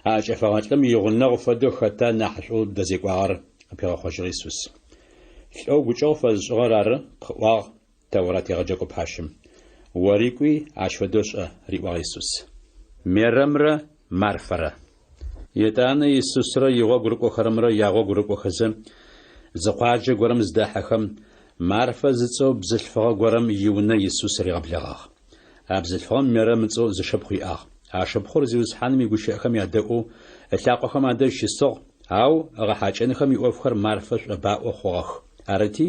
а кӏэфэгъэ лӏым и гъунэгъу фэдэу хэта нэхъыщӏу дэзекӏуагъэр, къыпегъэхъуэжыгъ Исус. Лӏэу гукӏэу фэзыщӏыгъэр ары, къыӏуагъ Тэурэт егъэджакӏуэ пашым. Уэрикӏуи ащхуэдэу щӏэ, риӏуагъ Исус. Мерэмрэ Марфэрэ. Етӏанэ Исусрэ и гъуэгу рыкӏуэхэрымрэ я гъуэгу рыкӏуэхэзэ зы къуаджэ гуэрым зыдахьэхэм Марфэ зыцӏэу бзылъфыгъэ гуэрым и унэ Исус иригъэблэгъагъ. А бзылъфыгъэм мерэмыцӏэу зы шыпхъу иӏагъ. А шыпхъур Зиусхьэным и гушыӏэхэм ядэӏуу лъакъуэхэм адэжь щысыгъ, ауэ гъэхьакӏэнхэм и ӏуэхухэр Марфэ щӏэбаӏуэ хъугъэх. Арати,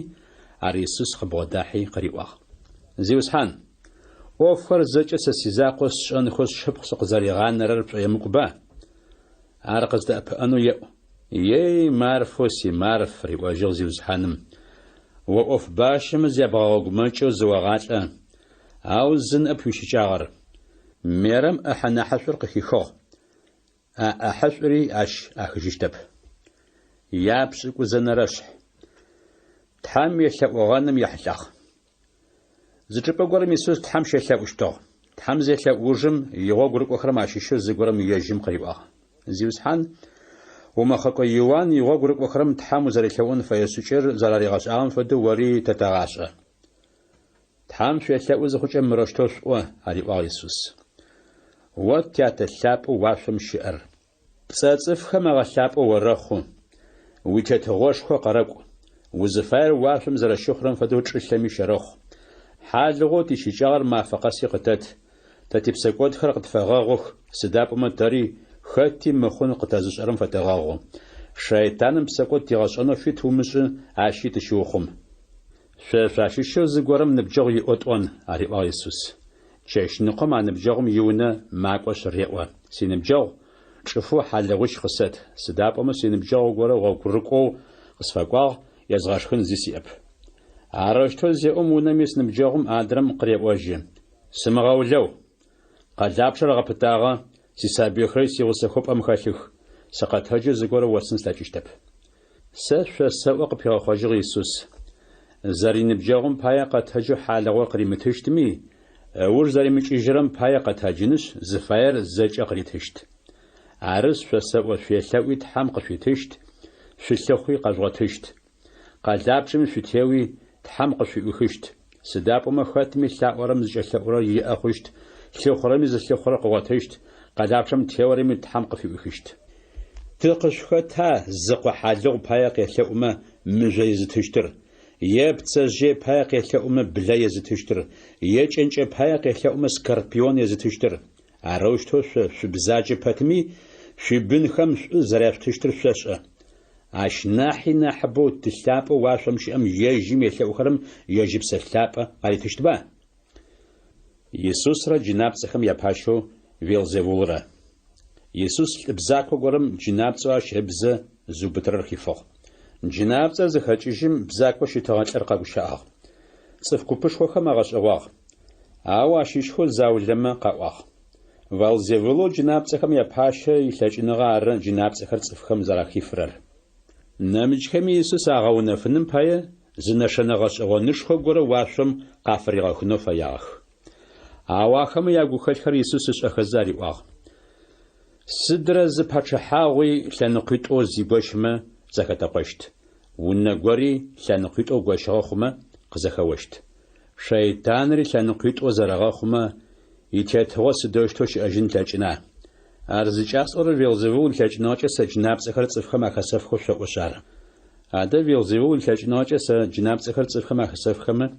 ар Исус къыбгъуэдахьи къриӏуагъ. Зиусхьэн, ӏуэхухэр зэкӏэ сэ си закъуэ сщӏэн хуэс шыпхъу сыкъызэригъанэрэр пщӏоемыкӏуба? Ар къыздэӏэпыӏэну еӏу. Ей, Марфо, си Марф, риӏуэжыгъ Зиусхьэным. Уэ ӏуэху башэмэ зябгъэгъуэгумэкӏэу зыуэгъалӏэ. Ауэ зы нэӏэ пхуищыкӏагъэр. Мерэм ӏыхьэ нэхъыщӏыр къыхихыгъ. А ӏыхьыщӏри ащ ахыжыщтэп. Япщӏыкӏуу зэнэрэщхь. Тхьэм елъэӏуэгъэным ехьылӏагъ. Зы чӏыпӏэ гуэрым Исус Тхьэм щелъэӏущтыгъ. Тхьэм зелъэӏужым и гъуэгу рыкӏуэхэм ащыщу зыгуэрым ежьым къриӏуагъ. Зиусхьэн, умэхъыкӏуэ Иоанн и гъуэгу рыкӏуэхэм Тхьэм узэрелъэӏун фэесыкӏыр зэраригъэщӏагъым хуэдэу уэри тэтэгъащӏэ. Тхьэм щелъэӏуу зыхъукӏэ мырэщтэу щӏыӏуэ, ариӏуагъ Исус. Уэ тятэ лъапӏэу уафэм щыӏэр. Пцӏэ цӏыфхэм эгъэлъапӏэу уэрэхъуу. Уи тетыгъуэшхуэ къэрэкӏу. Узыфаер уафэм зэрыщыхъурэм фэдэу чӏылъэми шэрыхъу. Хьалыгъуэу ди щыкӏагъэр мафэ къэси къытэт. Тэ псэкӏуэдхэр къытфэгъэгъух, сыдапӏэмэ тэри хэти мыхъун къытэзыщӏэрым фэтэгъэгъу. Шэйтаным псэкӏуэд дигъэщӏэну фит умыщӏы, ащи тыщиухъум. Шъо шъуащыщэу зыгуэрым ныбджэгъу иӏотӏуэн, ариӏуагъ Исус. Чэщ ныкъуэм а ныбджэгъум и унэ макӏуэ щыреӏуэ. Си ныбджэгъу чӏыфу хьэлыгъуищ къысэт. Сыдапӏэмэ си ныбджэгъу гуэрэ гъуэгу рыкӏуэу къысфэкӏуагъ, езгъэшхын зи сиӏэп. Арощтэу зеӏум унэми с ныбджэгъум адрэм къреӏуэжы. Сымыгъэулэу. Къэлапщэр гъэпытагъэ, си сабийхэри си гъусэхупӏэм хэлъых. Сыкъэтэджу зыгуэру уэсын слъэкӏыщтэп. Сэ шъосэӏуэ къыпегъэхъуэжыгъ Исус. Зэриныбджэгъум пае къэтэджу хьалыгъуэ къримытыщтми, ур зэримыкӏыжырэм пае къэтэджынущ, зыфаер зэкӏэ къритыщт. Ары шъосэӏуэ шъуелъэӏуи Тхьэм къышъуитыщт, шъулъыхъуи къэжъуэтыщт. Къэлапщэми шъутеуи Тхьэм къыщъуиӏухыщт. Сыдапӏэмэ хэтми лъаӏуэрэм зыкӏэлъэӏурэ иӏэ хъущт, лъыхъуэрэми зылъыхъурэ къыгъуэтыщт, къэлапщэм теуэрэми Тхьэм къыфиӏухыщт. Тыкъыщхэта зыкъуэ хьалыгъу пае къелъэӏумэ мыжьэ езытыщтыр, е пцэжьей пае къелъэӏумэ блэ езытыщтыр, е кӏэнкӏэ пае къелъэӏумэ скорпион езытыщтыр. Арэущтэу шъо шъубзаджэ пэтми, шъуибынхэм шӏу зэряшъутыщтыр шъошӏэ. Ащ нахьи нахьыбэу тылъапӏэу уашъом щыӏэм ежьым елъэӏухэрэм ежьыпсэ лъапӏэ къаритыщтыба? Исусрэ джынапцӏэхэм япашэу Велзевулрэ. Исус лӏыбзакъуэ гуэрым джынапцӏэу ащ ыбзэ зыубытырэр хифыгъ. Джынапцӏэр зыхэкӏыжым бзакъуэ щитэгъэлӏэр къагушыӏагъ. Цӏыф гупышхуэхэм агъэщӏэгъуагъ. Ауэ ащищху заулэмэ къэӏуагъ. Велзевулу джынапцӏэхэм япашэ илъэкӏыныгъэ ары джынапцӏэхэр цӏыфхэм зэрахифырэр. Нэмыджхэми Исус агъэунэфыным пае зы нэшэнэ гъэшӏэгъуэнышхуэ гуэрэ уашъом къафыригъэхынэу фэягъэх. Ауэ ахэмэ я гухэлъхэр Исус ышӏэхэзэ ариӏуагъ. Сыдрэ зы пэчыхьагъуи лъэныкъуитӏу зигуэшмэ, зэхэтӏэкъуэщт. Унэ гуэри лъэныкъуитӏу гуэшыгъэ хъумэ, къызэхэуэщт. شيطانري لنقيت وزرغخما يتيتوس دوشتوش أجن تاجنا أرزجاس أور فيلزيفول تاجناچ سجناب سخر صفخما خسفخو شوشار هذا فيلزيفول تاجناچ سجناب سخر صفخما خسفخما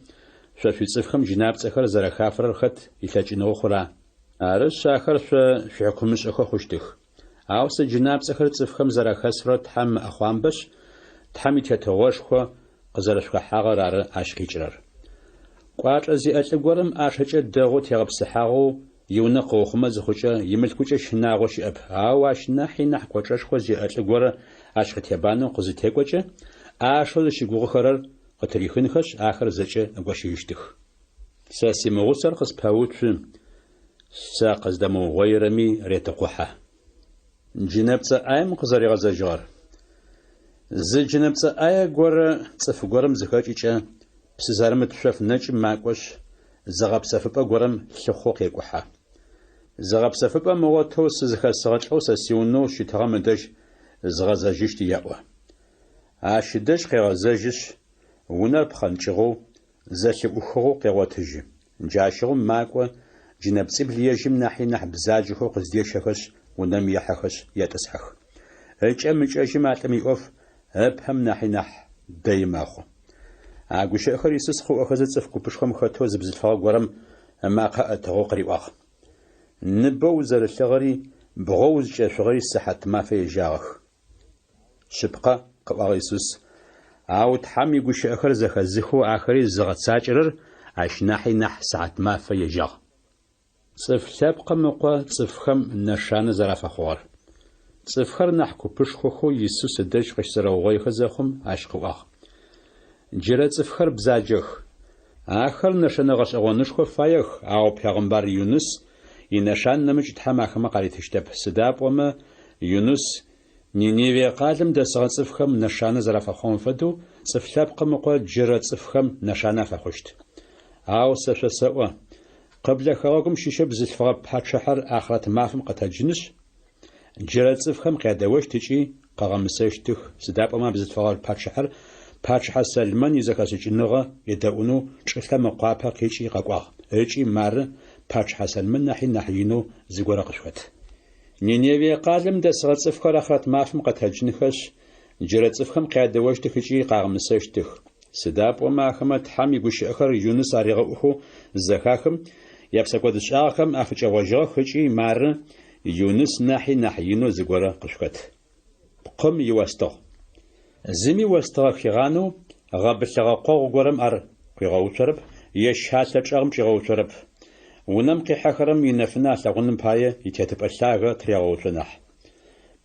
شفي صفخم جناب سخر زرخافر خت يتاجنو خرا أرز شاخر شحكمش أخو خوشتخ أو سجناب سخر صفخم زرخسفر تحم أخوانبش تحم يتيتوش خو قزرشخ حاغر ار اشكيجرر قاط ازي اتغورم اشچ دغو تيغبسحاغو يونا قوخما زخوچا يملكوچ شناغوش اب هاواش نحي نح قوچش خو زي اتغور اشختيبانو قزي تيقوچ اشول شيغو خرر قتريخن خش اخر زچ غوشيشتخ ساسي موسر قس باوت ساقز دمو غيرمي ريتقوحه جنبص ايم قزري غزجار زجنبص اي غور صف غورم زخاچيچ بسزارم تشف نچ ماقوش زغبسفبا غورم لخوق يقوحا زغبسفبا موتو سزخسغچو سسيونو شيتغمدج زغزاجيشت ياوا اشدج قيغزاجش ونر بخنچغو زخيبخو قيواتجي جاشغو ماقو جنبص بليجم ناحي نح بزاجخو قزديشخش ونم يحخش يتسحخ اچمچش ماتمي اوف ابهم ناحي نح دايماخو أقولش آخر يسوس خو أخذت صفكو بشخم خطوز بزفاق ورم ما قاعد تغوقري واخ نبوز الشغري بغوز شغري الصحة ما في جاخ شبقة قواغ يسوس أو تحمي قوش آخر زخزخو آخري زغت ساجرر عش ناحي نح ساعة ما في جاخ صف سابقة مقوى صفخم نشان زرافة خوار صفخر نحكو بشخو خو يسوس الدج قشتر وغي خزاخم عشق واخ جرات صفخر بزاجخ آخر نشان غش أغانشخو فايخ أو پیغمبر يونس ينشان نمج تحماخما قريتشتب سداب وما يونس نينيوي قادم دسغن صفخم نشان زرافة خوان فدو صفلاب قمقو جرات صفخم نشانا فخشت أو سفسوا قبل خواكم شيشب زلفغا بحاتشحر آخرات مافم قتاجنش جرات صفخم قادوش تجي قاغمسيشتخ سداب وما بزلفغا بحاتشحر باتشحر سلمان يزكاسيج نغا يداونو شلما قاپا كيشي قاقواغ ايشي مار باتشحر سلمان نحي نحينو زيغورا قشوت نينيوي قادم دسغت صفخر آخرات مافم قتاجنخش جرات صفخم قادوش تخجي قاغمسيشتخ سداب وما خمت حامي قوش أخر يونس عريغوخو زخاخم يبسكوت شاخم أفجا وجا خجي مار يونس نحي نحينو زيغورا قشوت قم يوستغ زمي وستغ خيغانو غابلغا قوغ غورم ار قيغوچرب يشاتلچغم چيغوچرب ونم قيحخرم ينفنا لغنم بايه يتيتبللاغا تريغوچنح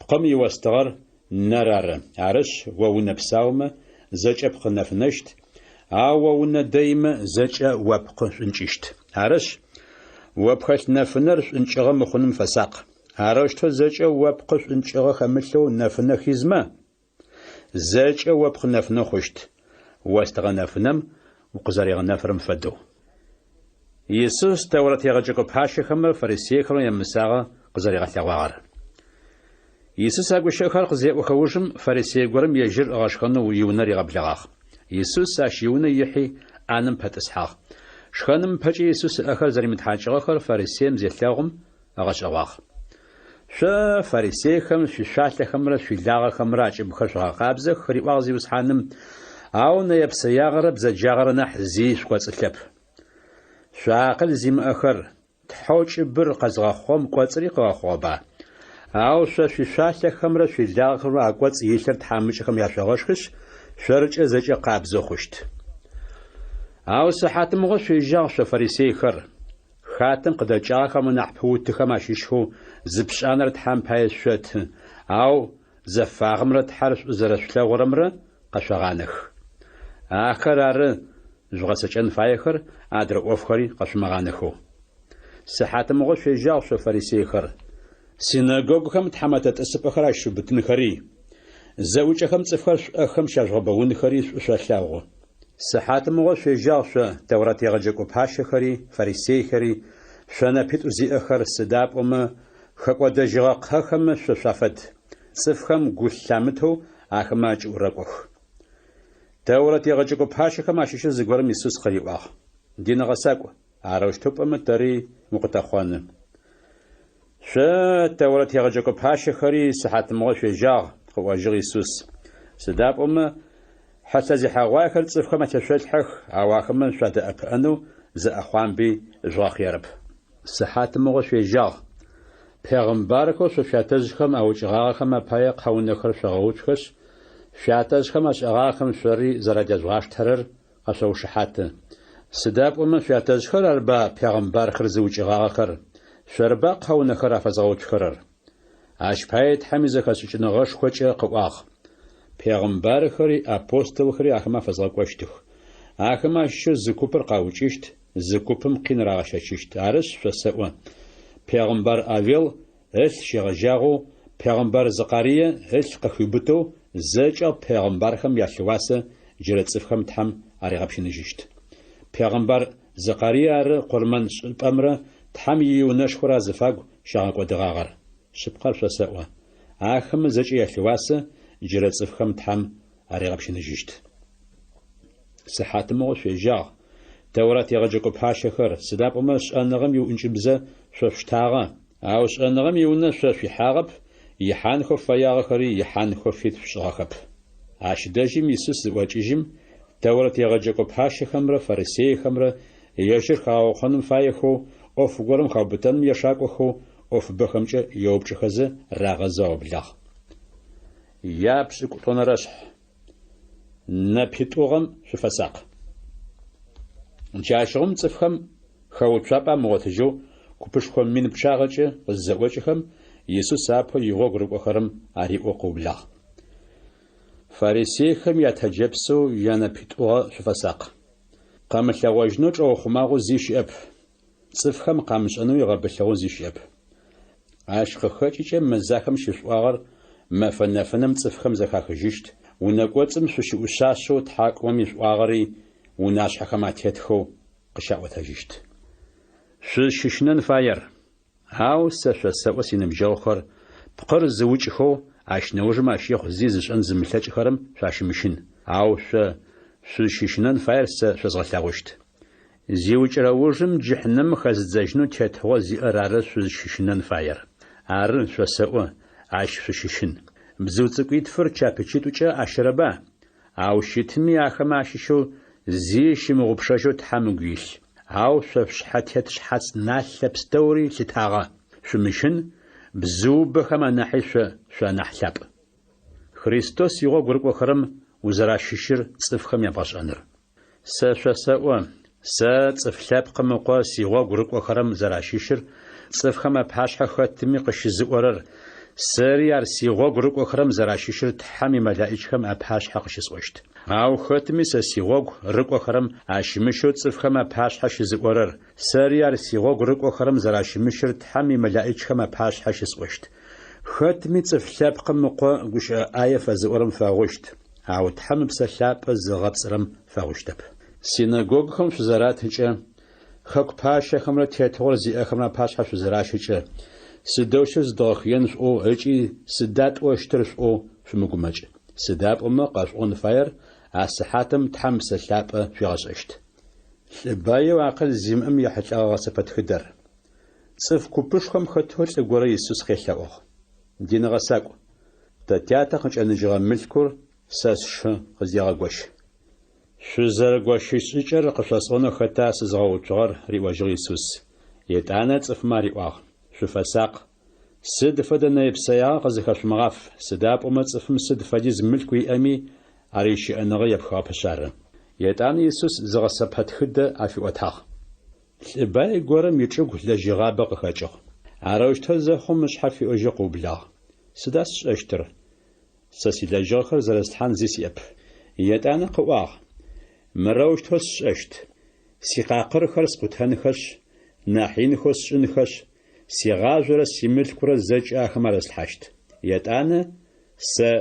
قم يوستغر نرار عرش وونبساوم زچب خنفنشت او ون دايم زچ وبق شنچشت عرش وبخت نفنر شنچغه مخنم فساق عرش تو زچ وبق شنچغه خملو نفنه خزمه زچ وبق نفنه خوشت واستغ نفنم وقزريغ نفرم فدو يسوس تورات يغجق بحاشي خمر فريسي خمر يمساغ قزريغ ثغوار يسوس أقول شيخار قزيء وخوجم فريسي قرم يجر غاشخانو ويونر غبلغاخ يسوس أشيون يحي آنم بتسحاخ شخانم بجي يسوس أخر زري متحاجغ أخر فريسيم زيتلاغم أغاش أواخ شا فريسي خم شاشة خمرة شلاغ خمرة عجب خشغا قابزة خريواغزي وسحانم أو نيب سياغر بزجاغر نحزي شقوات الكب شاقل زيم أخر تحوش بر قزغا خوم قواتري قوا خوابا أو شاشة خمرة شلاغ خمرة أقوات يشر تحامش خم ياشغاشخش شرج زجا قابزة خشت أو سحاتم غش جاغ شفريسي خر خاتم قد جاخم نحبو تخماشيشو زبشانر تحام بايس شت أو زفاغمر تحرش زرشلا ورمر قشغانخ آخر أر جغسجن فايخر أدر أوفخري قشمغانخو سحاتم غش جاغ شفريسي خر سيناغوغ خم تحمتت أسبخراش شبتن خري زوج خم صفر خم شغبون خري شلاغو سحات مغو شجاغ تورات يغجقو بحاش خري فريسي خري شانا بيتو زي اخر السداب وما خقو دجغاق خم شفافت صفخم قسامتو اخماج ورقوخ تورات يغجقو بحاش خم عشيش زيغورم يسوس خري واخ دينغساكو عروشتوب أمتري مقتخوان شا تورت يغجكو باشا خري صحات مغش جاغ خواجغ يسوس سداب حتى زي حواخر تصف خما تشلحخ أواخر من شاد أبأنو زي أخوان بي جواخ يرب صحات مغش جاغ پیغمبرکو شاتزخم او چغاخم پای قون نخر شغوچخش شاتزخم اش اغاخم شری زرجزواش ترر قشو شحات سداب شاتزخر اربا پیغمبر خرزو چغاخر شربا قون نخر افزغوچخر اش پایت حمیزه خش نغش خوچ قواخ پیغمبر خری اپوستل خری اخما فزغوچتخ اخما شو زکوپر قاوچشت زکوپم قین راغشچشت ارش فسوا پیغمبر آویل هل شغجاغو پیغمبر زقاریه هل قخیبتو زجا پیغمبر خم یاشواسه جرتصف خم تام آریابشنجشت پیغمبر زقاریه ار قرمان امر تام یونش خورا زفاگ شاق ودغاغر شبقر فسوا آخم زج یاشواسه جرتصف خم تام آریابشنجشت صحت موش جاغ تورات يغجكو باشا خر سداب أمش أنغم يو إنجبزة شفتاغا أوش أنغم يونا شفي حاغب يحان خف فياغ خري يحان خفيت فشغاخب عاش داجم يسوس واجيجم تورات يغجكو باشا خمرة فرسي خمرة يشر خاو خنم فايخو أوف غورم خابتن يشاكو خو أوف بخمجة يوبش خزة راغزا بلاغ يابسكو تونرش نبيتوغم شفساق جاشغم تفهم خوتشابا موتجو كوبشخم من بشاغجه وزوجهم يسوس ابو يغوغرو خرم اري وقبلا فارسيهم يتجبسو ينبيتو شفساق قام لواجنوج او خماغو زيشاب تفهم قامشانو يغبلو زيشاب عاشق خاچيچه مزاخم ششواغر مفنفنم تفهم زخاخجشت ونقوتم شوشي وشاشو تحاقوم يشواغري وناش حكماتيتخو قشاوتاجشت ششنن فاير هاو سفسوا سينمجوخر بقر زوجخو عشنوج ماشيخ زيزش ان زملتاج خرم شاشمشن هاو ششنن فاير سفزغلاغشت زيوج راوجم جهنم خززجنو تتو زي ارار ششنن فاير ار شسوا عش ششن بزوتقيت فر چاپچيتوچا اشربا هاو شتمي اخماششو زيش مغبشاجو تحمقيش هاو شفشحات شحات ناحلب ستوري لتاغا شمشن بزوب خما ناحيش ناحلب خريستوس يغو قرق وخرم وزرا ششر صفخم يباش أنر سوا صفلاب قمقوا سيغو قرق وخرم زرا ششر صفخم بحاشح خاتمي قشز ورر سريار سيغو قرق وخرم زرا ششر تحمي ملائجهم أبحاشح قشز وشت هاو ختمي سيغوغ رقو خرم عشمشو تصفخما باش حش زقورر سريار سيغوغ رقو خرم زراشمشر تحمي ملائج خما باش حش سوشت ختمي تصفلاب قمقو قش آية فزقورم فاغوشت هاو تحمي بسلاب زغبصرم فاغوشتب سيناغوغ خم شزارات هجا خاك باش خمرا تيتور زي خمرا باش حش زراش هجا سدوشز داخين او هجي سدات واشترش او شمقومج سداب قاشون فاير الصحاتم تحمس اللاب في غششت باي وعقل زيم يحج غاسفت خدر صف كوبشخم خطوش تغوري يسوس خيلاوخ دين غساق تاتياتا خنج انجرا ملكور ساس خزيغا غوش شوزر غوشيش چر قفصونه خطا سزغوچغر ريواج يسوس يتانا صف ماري واخ شفساق سد فدنا يبسيا قزخش مغاف سداب صفم سد فديز ملكوي امي عريش أنغي يبخوا بشارة يتعن يسوس زغسبت خدة عفي وتاخ باي قرم يتشوك لجغابة قخاجغ عراوش تزخم مش حفي أجيقو بلا سداس أشتر ساسي لجغخر زرستحان زيس يب يتعن قواغ مراوش تهس أشت سيقاقر خرس قتهنخش ناحين خس شنخش سيغاجر سيمل كرة زج آخمار الحشت يتعن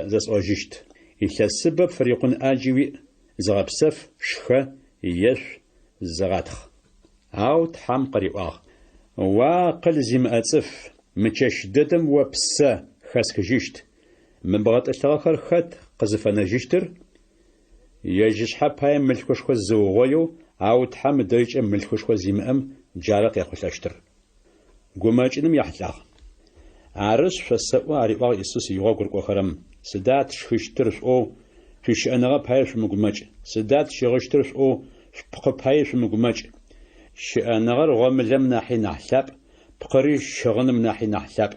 زس أجيشت السبب فريق آجوي زغبسف شخ يش زغاتخ أو تحم قريباغ وقل زم أتصف متش ددم وبسا خسك جيشت من بغت أشتغل خد قزفنا جيشتر ежьышъхьэ пае мылъкушхо зыугъоеу ау тхьэм дэкӏэ мылъкушхо зимыӏэм джары къехъулъэщтыр. Гумэкӏыным яхьлагъ. Арышъ шъосэӏо ариӏуагъ Иисус игъо гурыкӏохэрэм: сыда тшхыщтыр шӏоу шъущыӏэныгъэ пае шъумыгумэкӏ, сыда тщыгъыщтыр шӏоу шъупкъы пае шъумыгумэкӏ. Щыӏэныгъэр гъомылэм нахьи нахь лъапӏ, пкъыри щыгъыным нахьи нахь лъапӏ.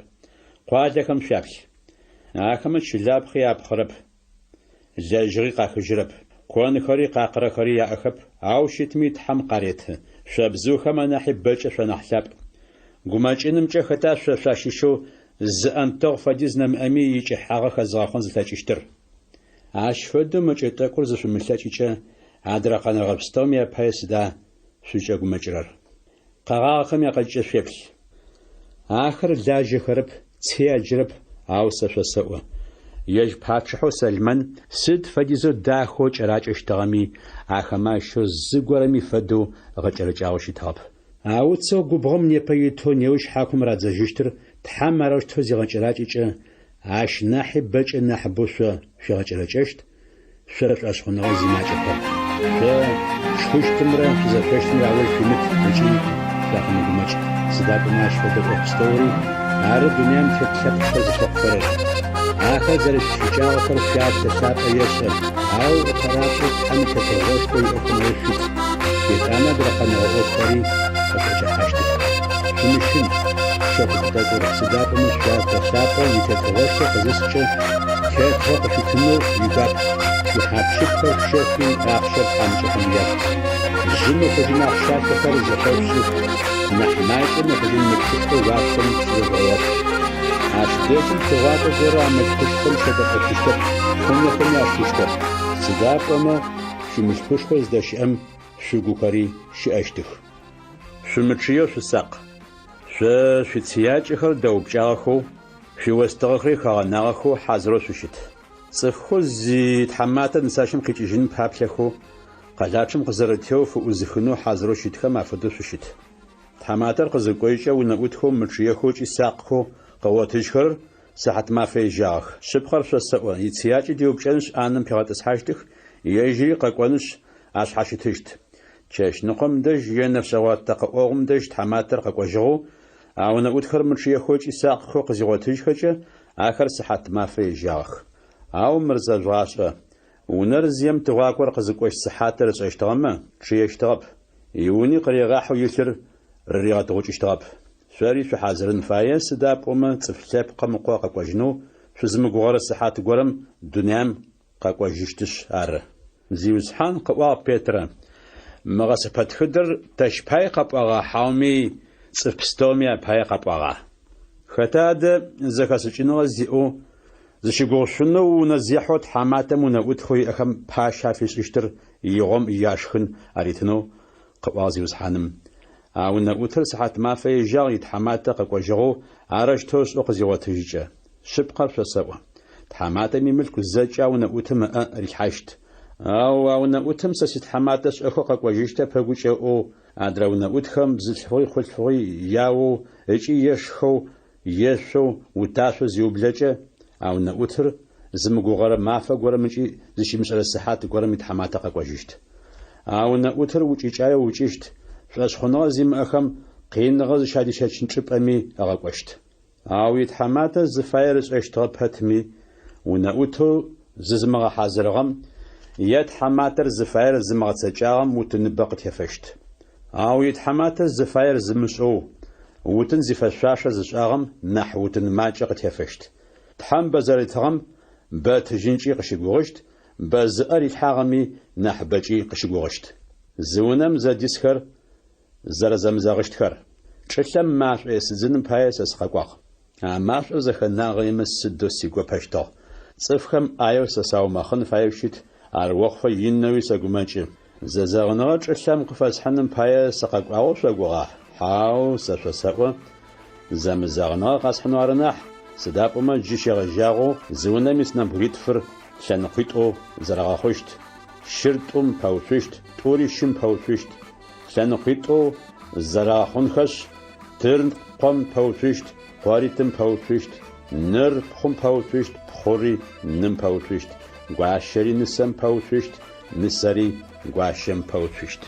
Къуалэхэм шъуаплъ. Ахэмэ чылапхъи апхъэрэп, лэжьыгъи къахыжьырэп, конхэри къакъырэхэри яӏэхэп. Ау щытми тхьэм къареты. Шъобзыухэм анахьи бэкӏэ шъонахь лъапӏ. Гумэкӏынымкӏэ хэта шъо шъуащыщэу зыӏэнтэгъу фэдиз нэмыӏэми икӏыхьагъэ хэзгъэхъон зылъэкӏыщтыр. Ащ фэдэу мэкӏэ тӏэкӏур зышъумылъэкӏыкӏэ адрэ къэнэгъэпстэум япае сыда шъуикӏэгумэкӏырэр. Къэгъагъэхэм якъэкӏыкӏэ шъуеплъ. Ахэр лажьэхэрэп, ци аджэрэп, ау сэ шъосэӏо. Ежь патчыхьэу Сэлмэн сыд фэдизэу дахэу кӏэракӏэщтыгъэми ахэмэ ащэу зыгорэми фэдэу гъэкӏэрыкӏагъэу щытыгъэп. Ауцэу губгъом непэ итэу неущ хьакум радзэжьыщтыр тхьэм арэущтэу зигъэкӏэракӏыкӏэ ащ нахьи бэкӏэ нахьыбэу шъуегъэкӏэрэкӏэщт шъо шъуашъхьоныгъэ зимакӏэхэр. Шъо шхыщтымрэ шъузэфэщтымрэ ауэ шъуимыт ыкӏи шъуахэмыгумэкӏ. Сыда пӏомэ ащ фэдэ ӏоф пстэури ары дунэм тет лъэпкъхэр зыщэхъуфэрэр. Ахэр зэрыщыкӏагъэхэр шъуятэ лъапӏэ ешӏэ. Ау къэракӏэ тхьэм тетэгъошхо иӏэхэмэ шъут. Етӏанэ адрэ къэнэгъо ӏофхэри къыхэкӏыхьащтых. Шъумышын шъопытӏэкӏур сыда пӏомэ шъуятэ лъапӏэ итетэгъошхо къызыскӏэ тетгъэ къыщытынэу уигуап. Шъухьапщыпхэр шэфи ахъщэр тхьамыкӏэхэм яп. Жьыну хъыжын ахъщафэхэр зэхэпщӏых. Нахь макӏэм хъыжын мылъкушхо уафэм щызэзгъэуэф. Ащ дэкӏым тыгъуакӏэ зэро а мылъкушхом щэдэӏэпыщтэп, шхунэхэми яшъущтэп. Сыда пӏомэ шъуимылъкушхо здэщыӏэм шъугухэри щыӏэщтых. Шъумычъыеу шъусакъ. Шъо шъуициякӏэхэр дэупкӏагъэхэу, шъуиостыгъэхэри хэгъэнагъэхэу хьазырэу шъущыт. Цӏыфхэр зитхьэматэ нысащэм къикӏыжьын паплъэхэу къэлапчъэм къызэрытеу фыӏузыхынэу хьазырэу щытхэм афэдэу шъущыт. Тхьэматэр къызыкӏоикӏэ унэӏутхэу мычъыехэу сакъхэу къыгъотыжьхэр сыхьат мафэ ежьагъэх. Шъыпхъэр шъосэӏо. Ицыякӏэ диупкӏэнышъ ӏанэм пигъэтӏысхьащтых, ежьыри къэкӏонышъ ашъхьащытыщт. Чэщ ныкъом дэжь енэфшъэгъуатэ къэӏогъум дэжь тхьэматэр къэкӏожьыгъэу, а унэӏутхэр мычъыехэу сакъхэу къызигъотыжьхэкӏэ ахэр сыхьат мафэ ежьагъэх. Ау мырзэжъуашӏэ. Унэр зием тыгъуакӏор къызыкӏощ сыхьатыр ышӏэщтыгъэмэ чъыещтыгъэп. Иуни къырегъахьэу илъыр рыригъэтыгъукӏыщтыгъэп. Шъори шъухьазырын фае сыда пӏомэ цӏыф лъэпкъэ мыкъо къэкӏожьынэу шъузымыгугъэрэ сыхьат горэм дунэм къэкӏожьыщтышъ ары. Зиусхьан къыӏуагъ Петрэ: мыгъэсэпэ тхыдэр тэщ пай къэпӏуагъа хьауми цӏыф пстэуми апае къэпӏуагъа? Хэта адэ зэхэсыкӏыныгъэ зиӏэу зыщыгугъушъунэу унэ зехьэу тхьэматэм унэӏутхэу иӏэхэм паща фишӏыщтыр игъом яшхын аритынэу къыӏуагъ Зиусхьаным. А унэӏутыр сыхьат мафэ ежьагъ итхьэматэ къэкӏожьыгъэу арэщтэу шӏо къызигъотыжькӏэ. Шъыпкъэр шъосэӏо. Тхьэматэм имылъку зэкӏэ унэӏутым ыӏэ рилъхьащт. Ау а унэӏутым сэ ситхьэматэ шӏэхэу къэкӏожьыщтэ пэгукӏэӏоу адрэ унэӏутхэм бзылъфыгъуи хъулъфыгъуи яоу ыкӏи ешхэу ешъоу уташъо зиублэкӏэ а унэӏутыр зымыгугъэрэ мафэ горэм ыкӏи зыщимышӏэрэ сыхьат горэм итхьэматэ къэкӏожьыщт. А унэӏутыр укӏыкӏаеу укӏыщт. Шъуашъхьоныгъэ зимыӏэхэм къиныгъэ зыщадищэчын чӏыпӏэми ыгъэкӏощт. Ау итхьэматэ зыфаер ышӏэщтыгъэ пэтми унэӏутэу зызымыгъэхьазырыгъэм е тхьэматэр зыфаер зымыгъэцэкӏагъэм утыныбэ къытефэщт. Ау итхьэматэ зыфаер зымышӏэу утын зифэшъуашъэ зышӏагъэм нахь утын макӏэ къытефэщт. Тхьэм бэзэрытыгъэм бэ тыжьынкӏи къыщыгугъыщт, бэ зыӏэр илъхьагъэми нахь бэкӏи къыщыгугъыщт. Зы унэм зэдисхэр зэрэзэмызэгъыщтхэр. Чӏылъэм машӏо есыдзыным пае сэ сыкъэкӏуагъ. А машӏо зэхэнагъэми сыдэу сигуэпэщтыгъ. Цӏыфхэм ӏаеу сэ саумэхъын фаеу щыт, арыуэхъуэ инэуи сэгумэкӏы. Зэзэгъыныгъэ чӏылъэм къыфэсхьыным пае сыкъэкӏуагъэу шъогугъа? Хьау, сэ шъосэӏо. Зэмызэгъыныгъэ къэсхьыну ары нахь. Сыда пӏомэ джы щегъэжьагъэу зы унэм ис нэбгитфыр лъэныкъуитӏу зэрэгъэхъущт. Щыр тӏум пэуцущт, тӏури щым пэуцущт. Лъэныкъуитӏу зэрэгъэхъунхэщ тыр къом пэуцущт, къуаритӏым пэуцущт, ныр пхъум пэуцущт, пхъури ным пэуцущт, гуащэри нысэм пэуцущт, нысэри гуащэм пэуцущт.